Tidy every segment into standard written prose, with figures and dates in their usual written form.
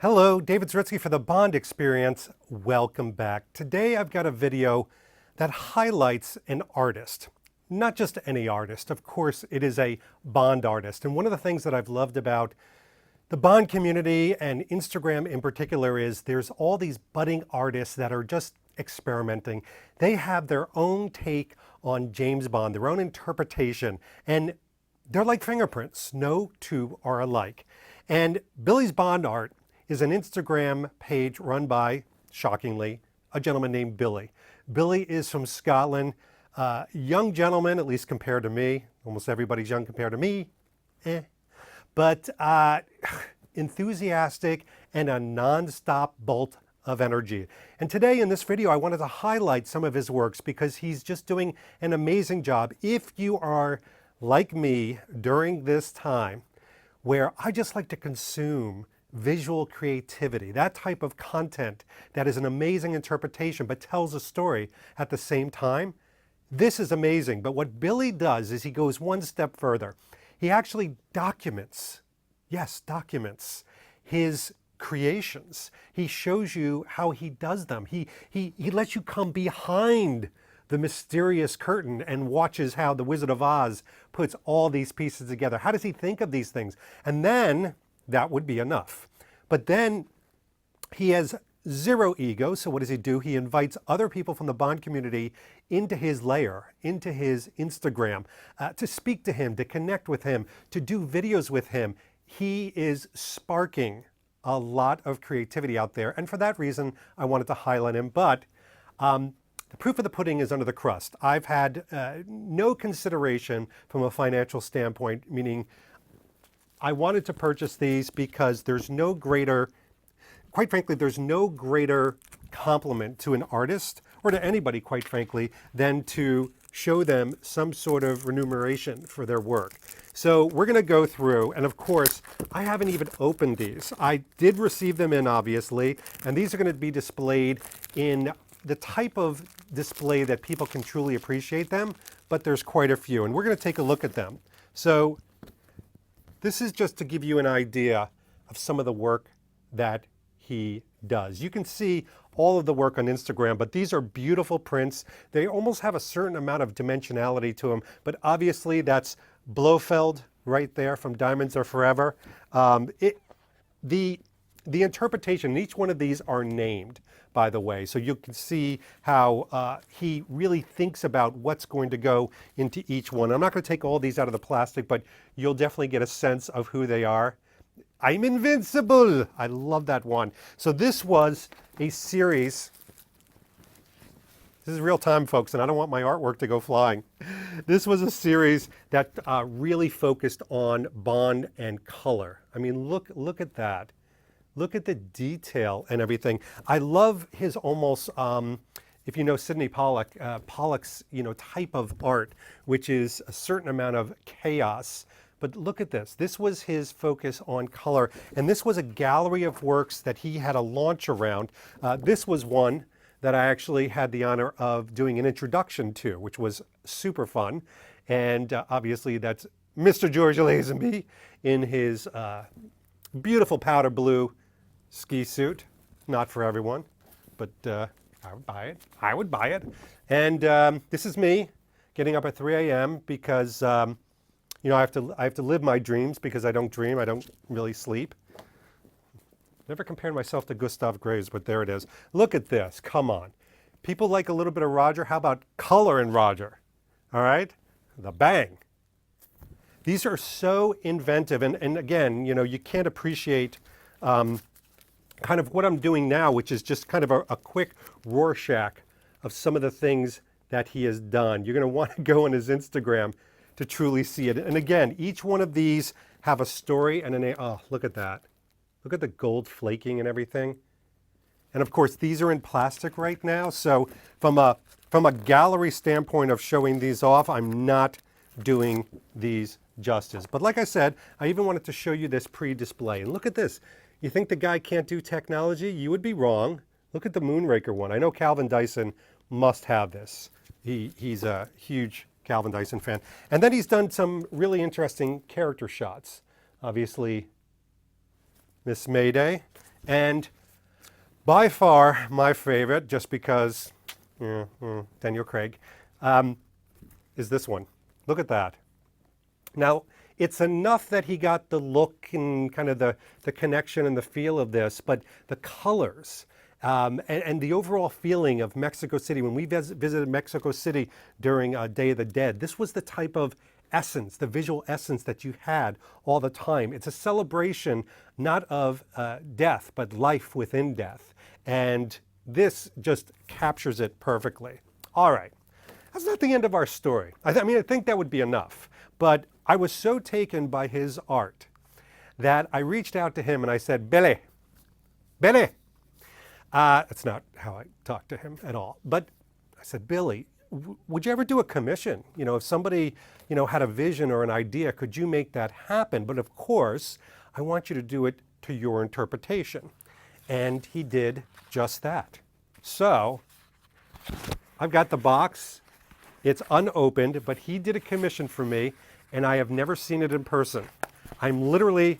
Hello, David Zaritsky for the Bond Experience. Welcome back. Today I've got a video that highlights an artist. Not just any artist, of course it is a Bond artist. And one of the things that I've loved about the Bond community and Instagram in particular is there's all these budding artists that are just experimenting. They have their own take on James Bond, their own interpretation, and they're like fingerprints. No two are alike. And Billy's Bond Art is an Instagram page run by, shockingly, a gentleman named Billy. Billy is from Scotland, young gentleman, at least compared to me. Almost everybody's young compared to me. But enthusiastic and a non-stop bolt of energy. And today in this video, I wanted to highlight some of his works because he's just doing an amazing job. If you are like me during this time, where I just like to consume visual creativity, that type of content that is an amazing interpretation but tells a story at the same time, this is amazing. But what Billy does is he goes one step further. He actually documents, yes, documents his creations. He shows you how he does them. He lets you come behind the mysterious curtain and watches how the Wizard of Oz puts all these pieces together. How does he think of these things? And then that would be enough. But then he has zero ego. So what does he do? He invites other people from the Bond community into his lair, into his Instagram, to speak to him, to connect with him, to do videos with him. He is sparking a lot of creativity out there. And for that reason, I wanted to highlight him. But the proof of the pudding is under the crust. I've had no consideration from a financial standpoint, meaning I wanted to purchase these because there's no greater, quite frankly, there's no greater compliment to an artist or to anybody, quite frankly, than to show them some sort of remuneration for their work. So we're going to go through, and of course, I haven't even opened these. I did receive them in, obviously, and these are going to be displayed in the type of display that people can truly appreciate them, but there's quite a few, and we're going to take a look at them. So this is just to give you an idea of some of the work that he does. You can see all of the work on Instagram, but these are beautiful prints. They almost have a certain amount of dimensionality to them, but obviously that's Blofeld right there from Diamonds Are Forever. The interpretation, each one of these are named, by the way, so you can see how he really thinks about what's going to go into each one. I'm not going to take all these out of the plastic, but you'll definitely get a sense of who they are. I'm invincible. I love that one. So this was a series. This is real time, folks, and I don't want my artwork to go flying. This was a series that really focused on Bond and color. I mean, look at that. Look at the detail and everything. I love his almost, if you know Sidney Pollock, Pollock's type of art, which is a certain amount of chaos. But look at this. This was his focus on color, and this was a gallery of works that he had a launch around. This was one that I actually had the honor of doing an introduction to, which was super fun. And obviously that's Mr. George Lazenby in his beautiful powder blue ski suit. Not for everyone, but I would buy it. I would buy it. And this is me getting up at 3 a.m. because I have to live my dreams because I don't dream. I don't really sleep. Never compared myself to Gustav Graves, but there it is. Look at this. Come on. People like a little bit of Roger. How about color in Roger? All right? The bang. These are so inventive. And again, you can't appreciate kind of what I'm doing now, which is just kind of a quick Rorschach of some of the things that he has done. You're going to want to go on his Instagram to truly see it. And again, each one of these have a story and oh, look at that. Look at the gold flaking and everything. And of course, these are in plastic right now. So from a gallery standpoint of showing these off, I'm not doing these justice. But like I said, I even wanted to show you this pre-display. And look at this. You think the guy can't do technology? You would be wrong. Look at the Moonraker one. I know Calvin Dyson must have this. He's a huge Calvin Dyson fan. And then he's done some really interesting character shots. Obviously, Miss Mayday. And by far my favorite, just because Daniel Craig, is this one. Look at that. Now, it's enough that he got the look and kind of the connection and the feel of this, but the colors and the overall feeling of Mexico City, when we visited Mexico City during Day of the Dead, this was the type of essence, the visual essence that you had all the time. It's a celebration not of death, but life within death. And this just captures it perfectly. All right. That's not the end of our story. I mean, I think that would be enough. But I was so taken by his art that I reached out to him and I said, Billy. That's not how I talk to him at all. But I said, Billy, would you ever do a commission? You know, if somebody, had a vision or an idea, could you make that happen? But of course, I want you to do it to your interpretation. And he did just that. So I've got the box. It's unopened, but he did a commission for me, and I have never seen it in person. I'm literally,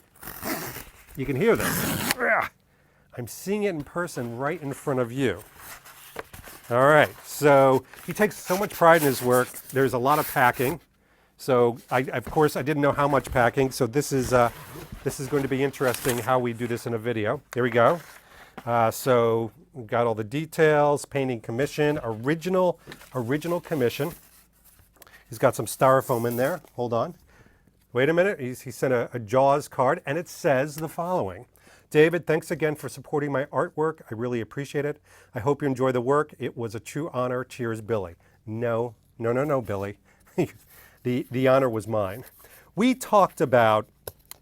you can hear this. I'm seeing it in person right in front of you. All right, so he takes so much pride in his work. There's a lot of packing. So of course, I didn't know how much packing. So this is going to be interesting how we do this in a video. Here we go. So we've got all the details, painting commission, original commission. He's got some styrofoam in there. Hold on. Wait a minute. He sent a Jaws card, and it says the following. David, thanks again for supporting my artwork. I really appreciate it. I hope you enjoy the work. It was a true honor. Cheers, Billy. No, Billy. The honor was mine. We talked about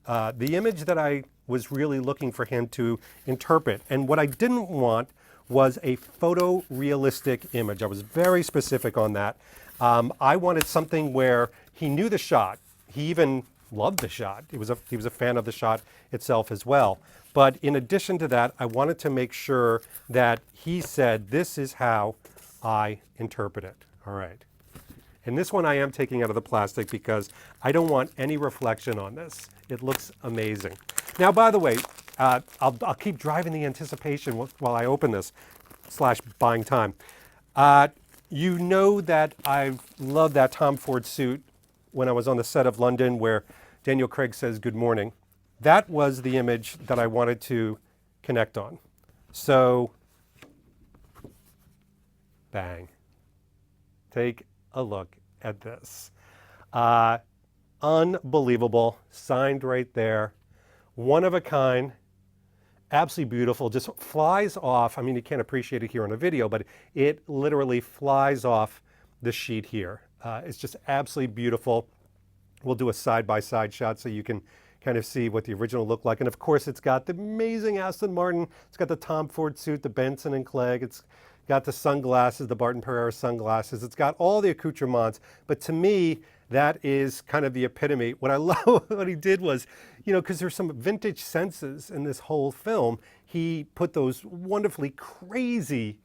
the image that I was really looking for him to interpret. And what I didn't want was a photorealistic image. I was very specific on that. I wanted something where he knew the shot. He even loved the shot. He was a fan of the shot itself as well. But in addition to that, I wanted to make sure that he said, this is how I interpret it. All right. And this one I am taking out of the plastic because I don't want any reflection on this. It looks amazing. Now, by the way, I'll keep driving the anticipation while I open this / buying time. You know that I love that Tom Ford suit when I was on the set of London where Daniel Craig says good morning. That was the image that I wanted to connect on. So, bang. Take a look at this. Unbelievable, signed right there. One of a kind, absolutely beautiful, just flies off. I mean, you can't appreciate it here on a video, but it literally flies off the sheet here. It's just absolutely beautiful. We'll do a side-by-side shot so you can kind of see what the original looked like. And of course, it's got the amazing Aston Martin. It's got the Tom Ford suit, the Benson and Clegg. It's got the sunglasses, the Barton Pereira sunglasses. It's got all the accoutrements. But to me, that is kind of the epitome. What I love, what he did was, because there's some vintage senses in this whole film, he put those wonderfully crazy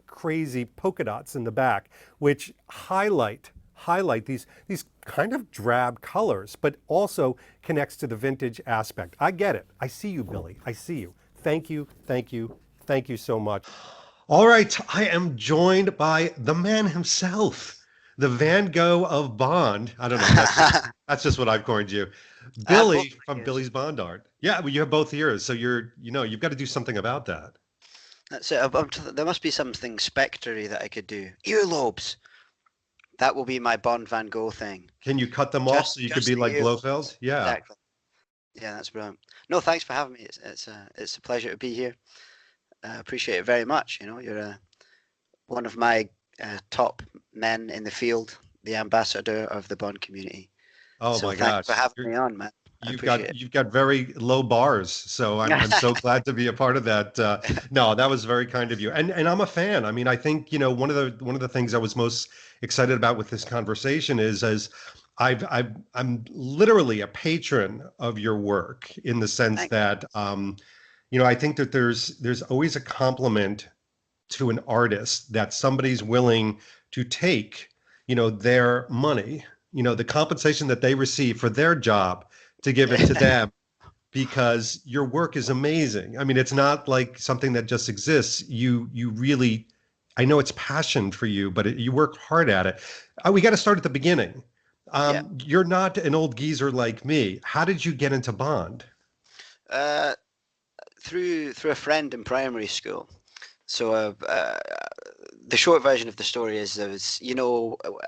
polka dots in the back, which highlight these kind of drab colors, but also connects to the vintage aspect. I get it. I see you, Billy. I see you. Thank you so much. All right, I am joined by the man himself, the Van Gogh of Bond. I don't know. That's just what I've coined you, Billy from Billy's Bond Art. Yeah, well, you have both ears, so you've got to do something about that. That's it. There must be something spectre-y that I could do. Earlobes. That will be my Bond Van Gogh thing. Can you cut them off so you could be like Blofeld? Yeah. Exactly. Yeah, that's brilliant. No, thanks for having me. It's a pleasure to be here. I appreciate it very much. You're one of my top men in the field, the ambassador of the Bond community. Oh so my gosh! Thanks for having me on, man. You've got very low bars, so I'm so glad to be a part of that. No, that was very kind of you, and I'm a fan. I mean, I think one of the things I was most excited about with this conversation is as I'm literally a patron of your work in the sense that I think that there's always a compliment to an artist that somebody's willing to take their money, the compensation that they receive for their job, to give it to them because your work is amazing. I mean, it's not like something that just exists. You really, I know it's passion for you, but you work hard at it. We got to start at the beginning. Yeah. You're not an old geezer like me. How did you get into Bond? Uh, through a friend in primary school. So the short version of the story is there was,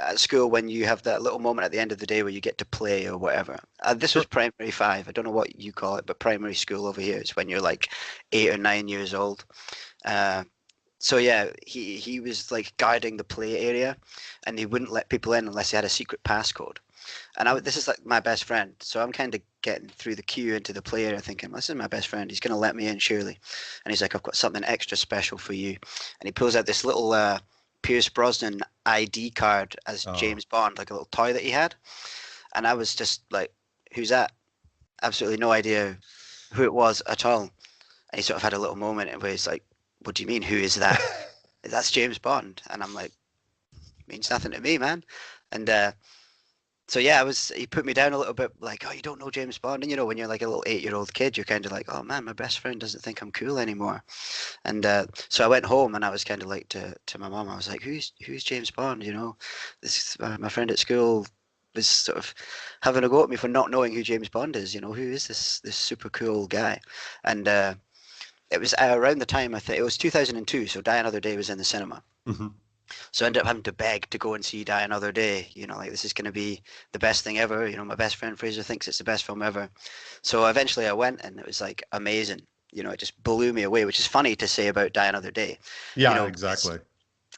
at school when you have that little moment at the end of the day where you get to play or whatever. This was Sure. primary five. I don't know what you call it, but primary school over here is when you're like 8 or 9 years old. Uh, so yeah, he was like guarding the play area, and he wouldn't let people in unless he had a secret passcode. And this is like my best friend, so I'm kind of getting through the queue into the play area, thinking, "This is my best friend. He's going to let me in, surely." And he's like, "I've got something extra special for you." And he pulls out this little Pierce Brosnan ID card as Oh. James Bond, like a little toy that he had. And I was just like, "Who's that?" Absolutely no idea who it was at all. And he sort of had a little moment where he's like, "What do you mean? Who is that?" "That's James Bond." And I'm like, "Means nothing to me, man." And so yeah, he put me down a little bit, like, "Oh, you don't know James Bond." And when you're like a little 8-year-old kid, you're kind of like, "Oh man, my best friend doesn't think I'm cool anymore." And so I went home and I was kind of like to my mom, I was like, "Who's James Bond?" This my friend at school was sort of having a go at me for not knowing who James Bond is. Who is this super cool guy? And it was around the time, I think it was 2002, so Die Another Day was in the cinema. Mhm. So I ended up having to beg to go and see Die Another Day. Like, this is going to be the best thing ever. My best friend Fraser thinks it's the best film ever. So eventually I went, and it was like amazing. It just blew me away, which is funny to say about Die Another Day. Yeah, Because exactly.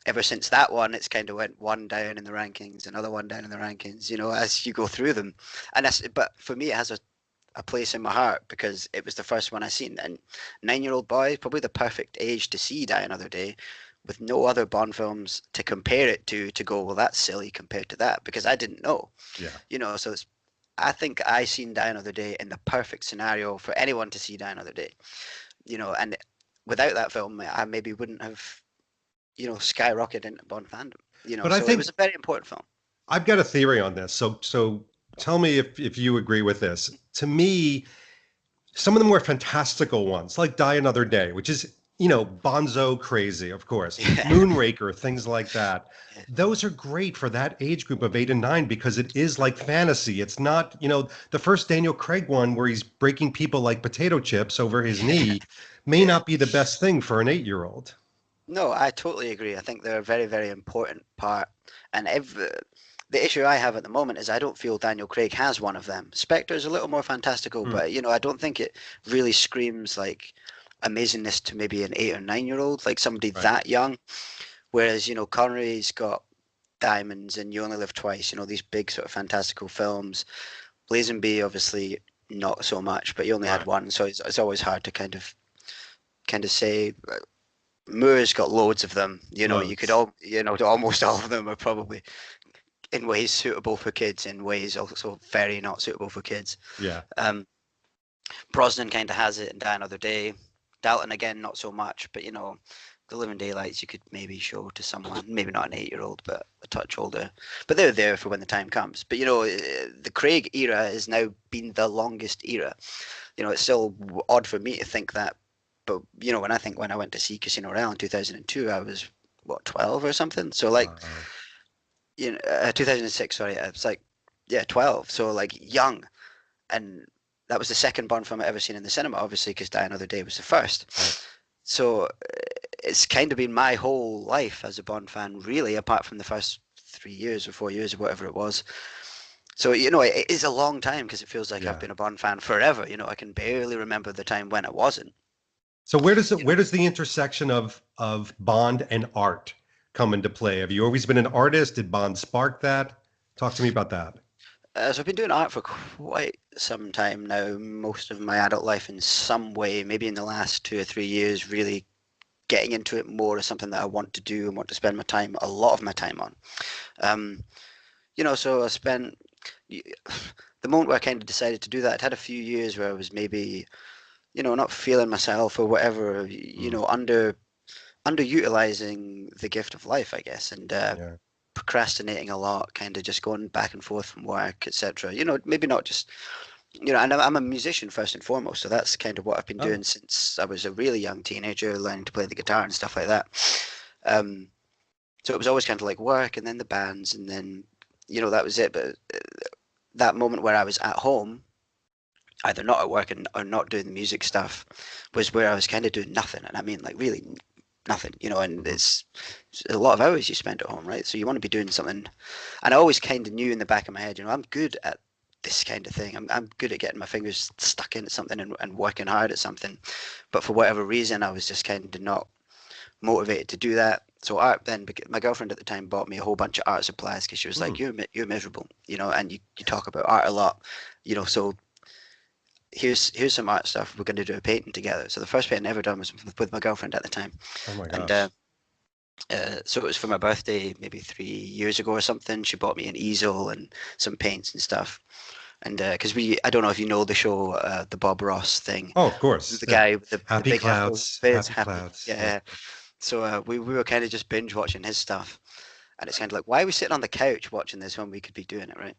ever since that one, it's kind of went one down in the rankings, another one down in the rankings, as you go through them. But for me, it has a place in my heart because it was the first one I seen. And 9-year-old boy, probably the perfect age to see Die Another Day, with no other Bond films to compare it to go, well, that's silly compared to that, because I didn't know. Yeah. So I think I seen Die Another Day in the perfect scenario for anyone to see Die Another Day. And without that film, I maybe wouldn't have, skyrocketed into Bond fandom. But I So it was think a very important film. I've got a theory on this. So tell me if you agree with this. To me, some of the more fantastical ones, like Die Another Day, which is, bonzo crazy, of course, Yeah. Moonraker, things like that. Those are great for that age group of 8 and 9 because it is like fantasy. It's not, the first Daniel Craig one where he's breaking people like potato chips over his knee may Yeah. not be the best thing for an 8-year-old. No, I totally agree. I think they're a very, very important part. And the issue I have at the moment is I don't feel Daniel Craig has one of them. Spectre is a little more fantastical, Hmm, but I don't think it really screams like amazingness to maybe an 8 or 9-year-old, like somebody right. that young. Whereas, Connery's got Diamonds and You Only Live Twice, these big sort of fantastical films. Lazenby, obviously, not so much, but he only had Right. one, so it's always hard to kind of say. Moore's got loads of them. You could Loads. all, almost all of them are probably in ways suitable for kids, in ways also very not suitable for kids. Yeah. Um, Brosnan kind of has it in Die Another Day. Dalton again, not so much, but The Living Daylights you could maybe show to someone, maybe not an 8-year-old, but a touch older. But they're there for when the time comes. But the Craig era has now been the longest era. It's still odd for me to think that, but when I went to see Casino Royale in 2002, I was what, 12 or something. So like, Wow. 2006. Sorry, it's like, yeah, 12. So like young, and that was the second Bond film I ever seen in the cinema, obviously, because Die Another Day was the first. Right. So it's kind of been my whole life as a Bond fan, really, apart from the first 3 years or 4 years or whatever it was. So it is a long time because it feels like I've Yeah. been a Bond fan forever. I can barely remember the time when it wasn't. So You know, where does the intersection of Bond and art come into play? Have you always been an artist? Did Bond spark that? Talk to me about that. so I've been doing art for quite some time now, most of my adult life in some way. Maybe in the last 2 or 3 years, really getting into it more as something that I want to do and want to spend a lot of my time on. Um, so I spent the moment where I kind of decided to do that. I'd had a few years where I was maybe, not feeling myself or whatever, Mm, underutilizing the gift of life, I guess, and yeah. procrastinating a lot, kind of just going back and forth from work, etc. Maybe not just you know, and I'm a musician first and foremost, so that's kind of what I've been Oh, doing since I was a really young teenager, learning to play the guitar and stuff like that. Um, so it was always kind of like work, and then the bands, and then you know that was it. But that moment where I was at home, either not at work and or not doing the music stuff, was where I was kind of doing nothing, and I mean like really nothing, you know. And mhm. it's a lot of hours you spend at home, right? So you want to be doing something. And I always kind of knew in the back of my head, you know, I'm good at this kind of thing. I'm good at getting my fingers stuck into something and working hard at something. But for whatever reason, I was just kind of not motivated to do that. So art then, my girlfriend at the time bought me a whole bunch of art supplies because she was Hmm. like, you're miserable, you know, and you talk about art a lot, you know, so here's some art stuff. We're going to do a painting together. So the first painting I ever done was with my girlfriend at the time, Oh my and gosh. so it was for my birthday maybe 3 years ago or something. She bought me an easel and some paints and stuff. And because I don't know if you know the show, the Bob Ross thing, Oh, of course. the guy with the Happy big afro, clouds, Biz happy Happy, clouds. Yeah. yeah. So we were kind of just binge watching his stuff, and it's kind of like, why are we sitting on the couch watching this when we could be doing it, right?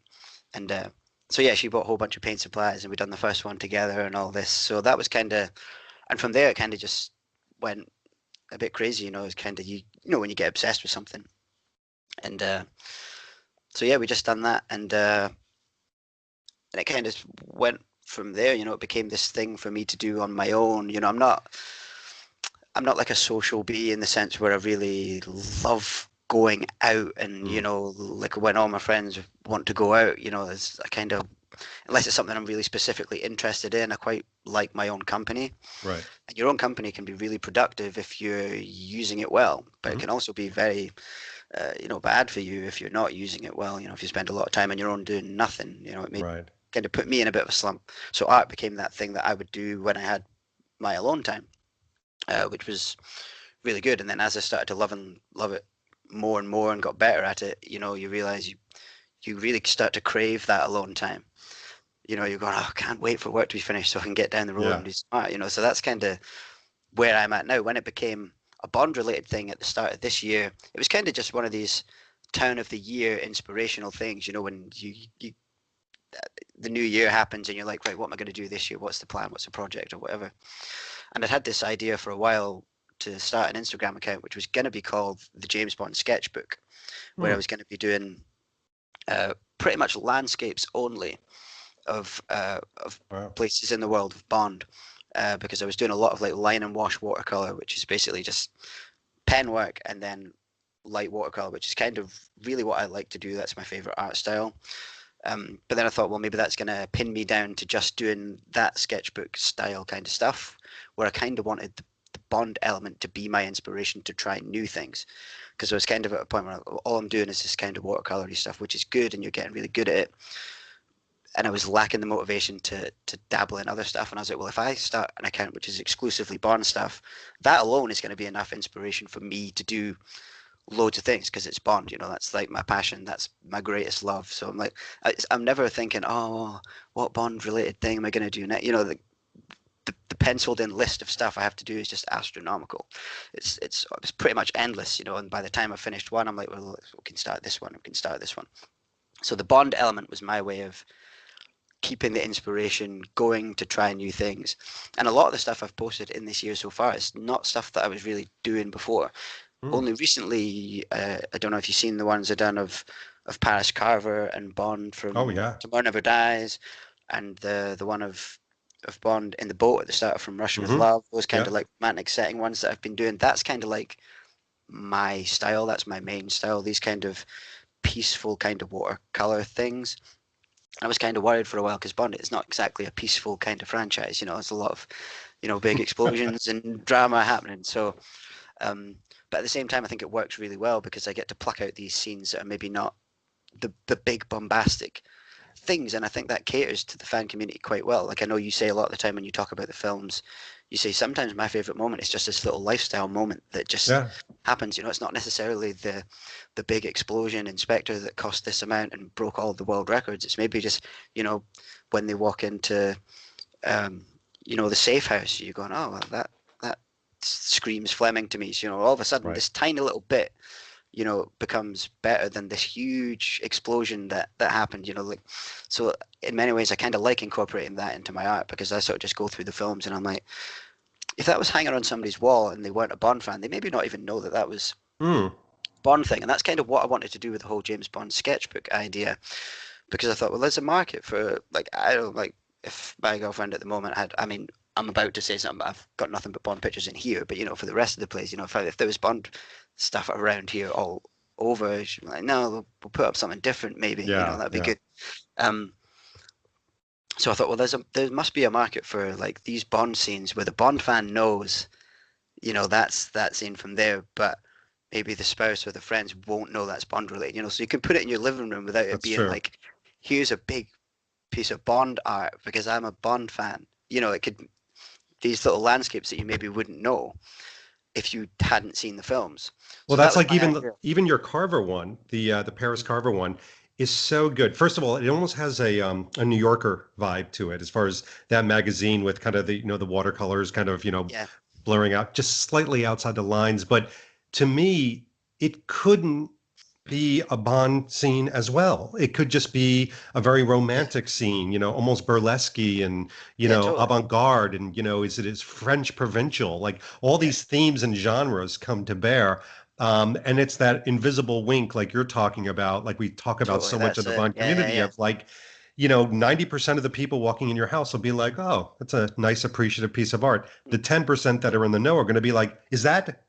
And so yeah, she bought a whole bunch of paint supplies, and we done the first one together and all this. So that was kind of, and from there it kind of just went a bit crazy, you know. It's kind of you know when you get obsessed with something, and so yeah, we just done that, and it kind of went from there. You know, it became this thing for me to do on my own. You know, I'm not like a social bee in the sense where I really love going out and you Mm, know like when all my friends want to go out, you know, there's a kind of, unless it's something I'm really specifically interested in, I quite like my own company. right. And your own company can be really productive if you're using it well, but it Hmm. can also be very you know, bad for you if you're not using it well. You know, if you spend a lot of time on your own doing nothing, you know, it may Right. kind of put me in a bit of a slump. So art became that thing that I would do when I had my alone time, which was really good. And then as I started to love it more and more and got better at it, you know, you realize you really start to crave that alone time. You know, you're going, oh, I can't wait for work to be finished so I can get down the road Yeah. and do some art. You know, so that's kind of where I'm at now. When it became a Bond related thing at the start of this year, it was kind of just one of these town of the year inspirational things. You know, when you the new year happens and you're like, right, what am I going to do this year? What's the plan? What's the project or whatever? And I'd had this idea for a while to start an Instagram account, which was going to be called the James Bond Sketchbook, where I Hmm. was going to be doing pretty much landscapes only of Wow. places in the world of Bond, because I was doing a lot of like line and wash watercolor, which is basically just pen work and then light watercolor, which is kind of really what I like to do. That's my favorite art style. But then I thought, well, maybe that's going to pin me down to just doing that sketchbook style kind of stuff, where I kind of wanted the Bond element to be my inspiration to try new things. Because I was kind of at a point where all I'm doing is this kind of watercolory stuff, which is good and you're getting really good at it. And I was lacking the motivation to dabble in other stuff. And I was like, well, if I start an account which is exclusively Bond stuff, that alone is going to be enough inspiration for me to do loads of things because it's Bond. You know, that's like my passion. That's my greatest love. So I'm like, I'm never thinking, oh, what Bond related thing am I going to do next? You know, the penciled in list of stuff I have to do is just astronomical. It's pretty much endless. You know, and by the time I finished one, I'm like, well, we can start this one. We can start this one. So the Bond element was my way of keeping the inspiration going to try new things. And a lot of the stuff I've posted in this year so far is not stuff that I was really doing before. Hmm. Only recently, I don't know if you've seen the ones I've done of Paris Carver and Bond Oh from yeah. Tomorrow Never Dies, and the one of Bond in the boat at the start from Russia with Hmm. Love. Those kind Yeah. of like romantic setting ones that I've been doing. That's kind of like my style. That's my main style. These kind of peaceful kind of watercolor things. I was kind of worried for a while because Bond is not exactly a peaceful kind of franchise. You know, there's a lot of, you know, big explosions and drama happening. So, um, but at the same time, I think it works really well because I get to pluck out these scenes that are maybe not the big bombastic things, and I think that caters to the fan community quite well. Like I know you say a lot of the time when you talk about the films, you say sometimes my favorite moment is just this little lifestyle moment that just Yeah. happens. You know, it's not necessarily the big explosion inspector that cost this amount and broke all the world records. It's maybe just, you know, when they walk into um, you know, the safe house, you're going, oh, well, that screams Fleming to me. So, you know, all of a sudden, Right. this tiny little bit becomes better than this huge explosion that happened. Like, so in many ways, I kind of like incorporating that into my art, because I sort of just go through the films and I'm like, if that was hanging on somebody's wall and they weren't a Bond fan, they maybe not even know that that was Mm. Bond thing. And that's kind of what I wanted to do with the whole James Bond sketchbook idea, because I thought, well, there's a market for, like, I don't like, if my girlfriend at the moment had, I mean, I'm about to say something, but I've got nothing but Bond pictures in here. But for the rest of the place, if there was Bond stuff around here all over, she'd be like, no, we'll put up something different, maybe. Yeah, That'd be yeah. good. Um, so I thought, well, there must be a market for like these Bond scenes where the Bond fan knows, that's that scene from there, but maybe the spouse or the friends won't know that's Bond related. So you can put it in your living room without it That's being true. like, here's a big piece of Bond art because I'm a Bond fan. It could, these little landscapes that you maybe wouldn't know if you hadn't seen the films. Well, So that that's was like my idea. even your Carver one, the Paris Carver one, is so good. First of all, it almost has a New Yorker vibe to it, as far as that magazine with kind of the the watercolors kind of Yeah, blurring out just slightly outside the lines. But to me, it couldn't be a Bond scene as well. It could just be a very yeah, romantic scene, almost burlesque and, yeah, totally. avant-garde and, is French provincial, like all Yeah, these themes and genres come to bear. And it's that invisible wink, like you're talking about, like we talk about totally. so much in That's the it. Bond Yeah, yeah, community yeah. of like, 90% of the people walking in your house will be like, oh, that's a nice, appreciative piece of art. The 10% that are in the know are going to be like, is Yeah, that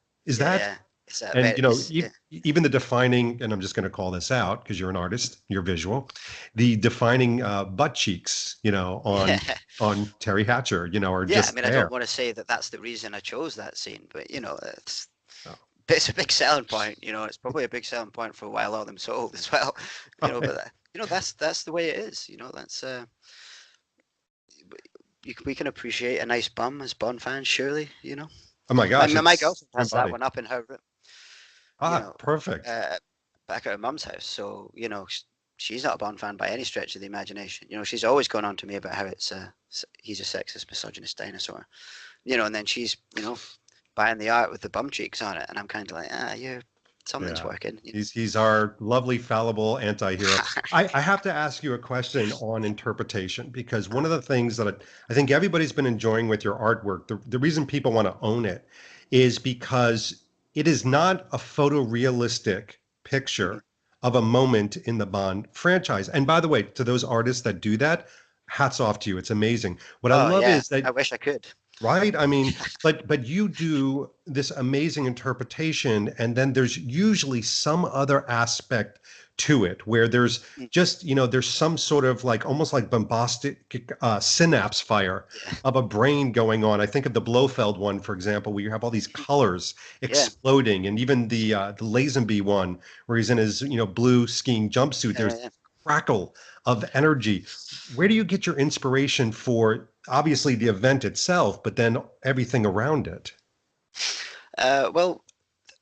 yeah. It's that and very, it's yeah. even the defining, and I'm just going to call this out because you're an artist, you're visual, the defining butt cheeks, Yeah. on Terry Hatcher, are Yeah, I just mean, I don't there. want to say that that's the reason I chose that scene, but it's Oh. it's a big selling point. It's probably a big selling point for why a lot of them sold as well. But that's the way it is. That's we can appreciate a nice bum as Bond fans, surely. Oh my My gosh, my it's girlfriend my has that body. one up in her room. You Ah, know, perfect. back at her mum's house. So she's not a Bond fan by any stretch of the imagination. She's always gone on to me about how he's a sexist, misogynist dinosaur. And then she's buying the art with the bum cheeks on it, and I'm kind of like, yeah, something's Yeah. working. He's our lovely, fallible anti-hero. I have to ask you a question on interpretation because one of the things that I think everybody's been enjoying with your artwork, the reason people want to own it is because it is not a photorealistic Mhm. picture of a moment in the Bond franchise. And by the way, to those artists that do that, hats off to you. It's amazing. What I Oh love yeah, is I that, wish I could. right? I mean, but you do this amazing interpretation, and then there's usually some other aspect to it where there's Mm, just, there's some sort of like almost like bombastic synapse fire yeah, of a brain going on. I think of the Blofeld one, for example, where you have all these colors yeah, exploding, and even the Lazenby one, where he's in his, blue skiing jumpsuit. yeah, There's yeah. crackle of energy. Where do you get your inspiration for obviously the event itself, but then everything around it? Well,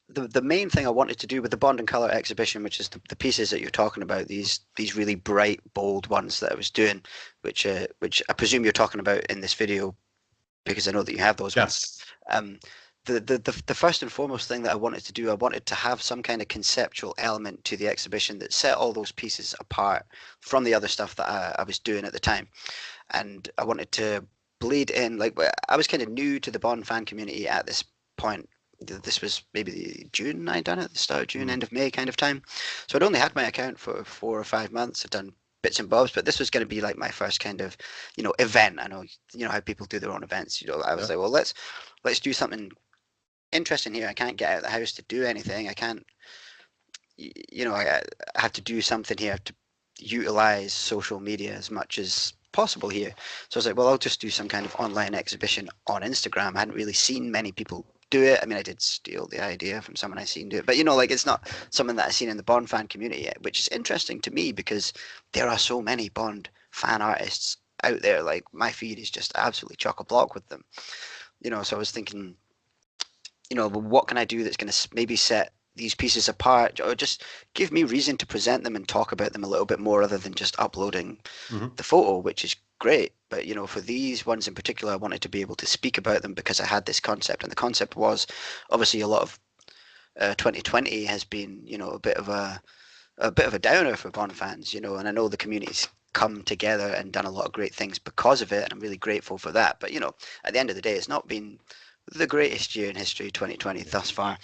the main thing I wanted to do with the Bond and Color exhibition, which is the pieces that you're talking about, these really bright, bold ones that I was doing, which I presume you're talking about in this video because I know that you have those ones. Yes. Um, the first and foremost thing that I wanted to do, I wanted to have some kind of conceptual element to the exhibition that set all those pieces apart from the other stuff that I was doing at the time, and I wanted to bleed in. Like, I was kind of new to the Bond fan community at this point. This was maybe the June I done it, the start of June, Mm. end of May kind of time. So I'd only had my account for 4 or 5 months. I'd done bits and bobs, but this was going to be like my first kind of, event. I know, how people do their own events. I was Yeah. like, well, let's do something interesting here. I can't get out of the house to do anything. I can't, I have to do something here to utilize social media as much as possible here. So I was like, well, I'll just do some kind of online exhibition on Instagram. I hadn't really seen many people do it. I mean, I did steal the idea from someone I seen do it, but like, it's not something that I've seen in the Bond fan community yet, which is interesting to me because there are so many Bond fan artists out there. Like, my feed is just absolutely chock a block with them. So I was thinking, well, what can I do that's going to maybe set these pieces apart, or just give me reason to present them and talk about them a little bit more, other than just uploading Hmm. the photo, which is great. But for these ones in particular, I wanted to be able to speak about them because I had this concept, and the concept was obviously a lot of 2020 has been, a bit of a downer for Bond fans, and I know the community's come together and done a lot of great things because of it, and I'm really grateful for that. But at the end of the day, it's not been the greatest year in history, 2020 thus far.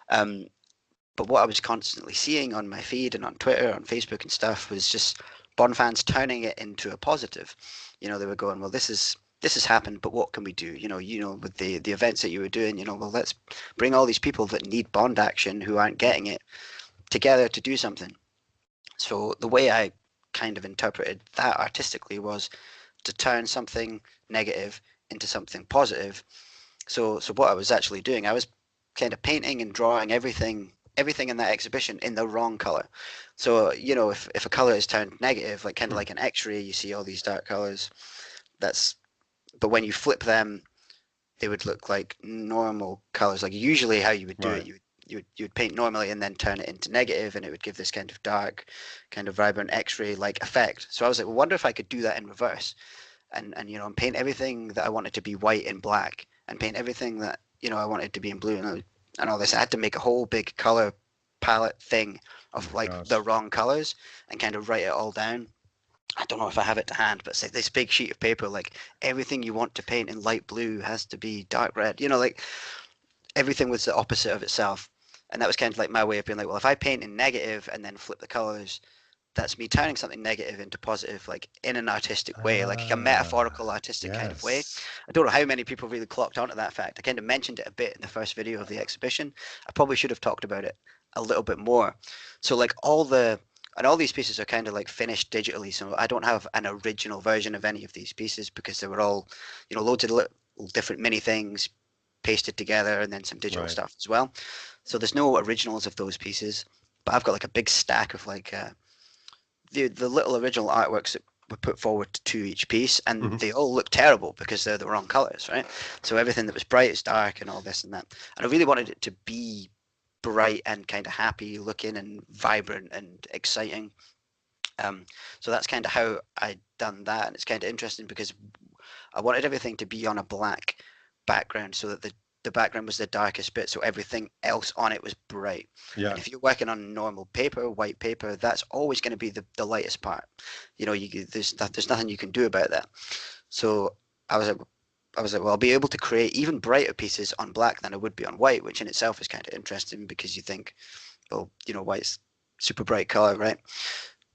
But what I was constantly seeing on my feed and on Twitter, on Facebook and stuff, was just Bond fans turning it into a positive. They were going, well, this has happened, but what can we do? With the events that you were doing, well, let's bring all these people that need Bond action who aren't getting it together to do something. So the way I kind of interpreted that artistically was to turn something negative into something positive. So what I was actually doing, I was kind of painting and drawing everything in that exhibition in the wrong color. So if a color is turned negative, like kind of like an X-ray, you see all these dark colors. But when you flip them, they would look like normal colors. Like usually how you would do it, you'd paint normally and then turn it into negative, and it would give this kind of dark, kind of vibrant X-ray like effect. So I was like, well, wonder if I could do that in reverse, and paint everything that I wanted to be white and black, and paint everything that I wanted to be in blue, and all this. I had to make a whole big color palette thing of like the wrong colors and kind of write it all down. I don't know if I have it to hand, but say this big sheet of paper, like everything you want to paint in light blue has to be dark red. Like everything was the opposite of itself. And that was kind of like my way of being like, well, if I paint in negative and then flip the colors, that's me turning something negative into positive, like in an artistic way, like a metaphorical artistic kind of way. Yes. I don't know how many people really clocked onto that fact. I kind of mentioned it a bit in the first video of the exhibition. I probably should have talked about it a little bit more. So like all these pieces are kind of like finished digitally. So I don't have an original version of any of these pieces because they were all, loads of little different mini things pasted together and then some digital stuff as well. So there's no originals of those pieces, but I've got like a big stack of like the little original artworks that were put forward to each piece, and they all look terrible because they're the wrong colors, right? So everything that was bright is dark and all this and that. And I really wanted it to be bright and kind of happy looking and vibrant and exciting. So that's kind of how I done that, and it's kind of interesting because I wanted everything to be on a black background so that the background was the darkest bit, so everything else on it was bright. Yeah. And if you're working on normal paper, white paper, that's always going to be the lightest part. There's nothing you can do about that. So I was like, well, I'll be able to create even brighter pieces on black than I would be on white, which in itself is kind of interesting because you think, well, white's super bright color, right?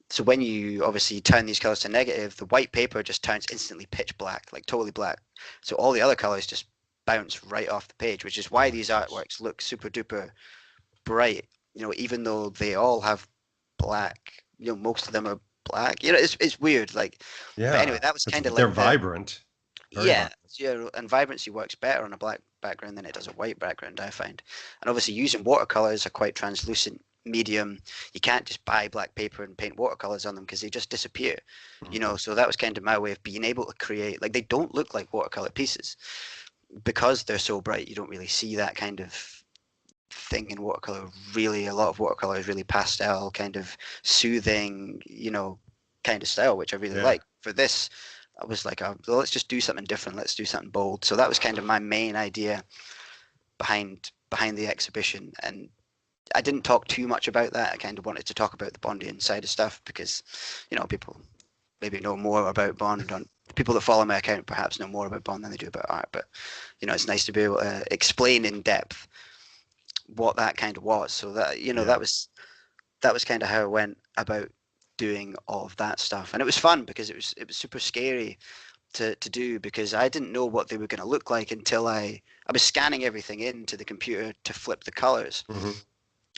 So when you obviously turn these colors to negative, the white paper just turns instantly pitch black, like totally black. So all the other colors just bounce right off the page, which is why these artworks look super duper bright. Even though they all have black, most of them are black. It's weird. Like, Yeah. but anyway, that was kind of like they're vibrant. yeah, and vibrancy works better on a black background than it does a white background, I find. And obviously, using watercolors, a quite translucent medium, you can't just buy black paper and paint watercolors on them because they just disappear. So that was kind of my way of being able to create, like, they don't look like watercolor pieces because they're so bright. You don't really see that kind of thing in watercolor. Really, a lot of watercolor is really pastel, kind of soothing, kind of style, which I really like. For this, I was like, well, let's just do something different. Let's do something bold. So that was kind of my main idea behind the exhibition. And I didn't talk too much about that. I kind of wanted to talk about the Bondian side of stuff because, people maybe know more about Bond. People that follow my account perhaps know more about Bond than they do about art. But, it's nice to be able to explain in depth what that kind of was. So that, that was kind of how I went about doing all of that stuff. And it was fun because it was super scary to do because I didn't know what they were going to look like until I was scanning everything into the computer to flip the colors.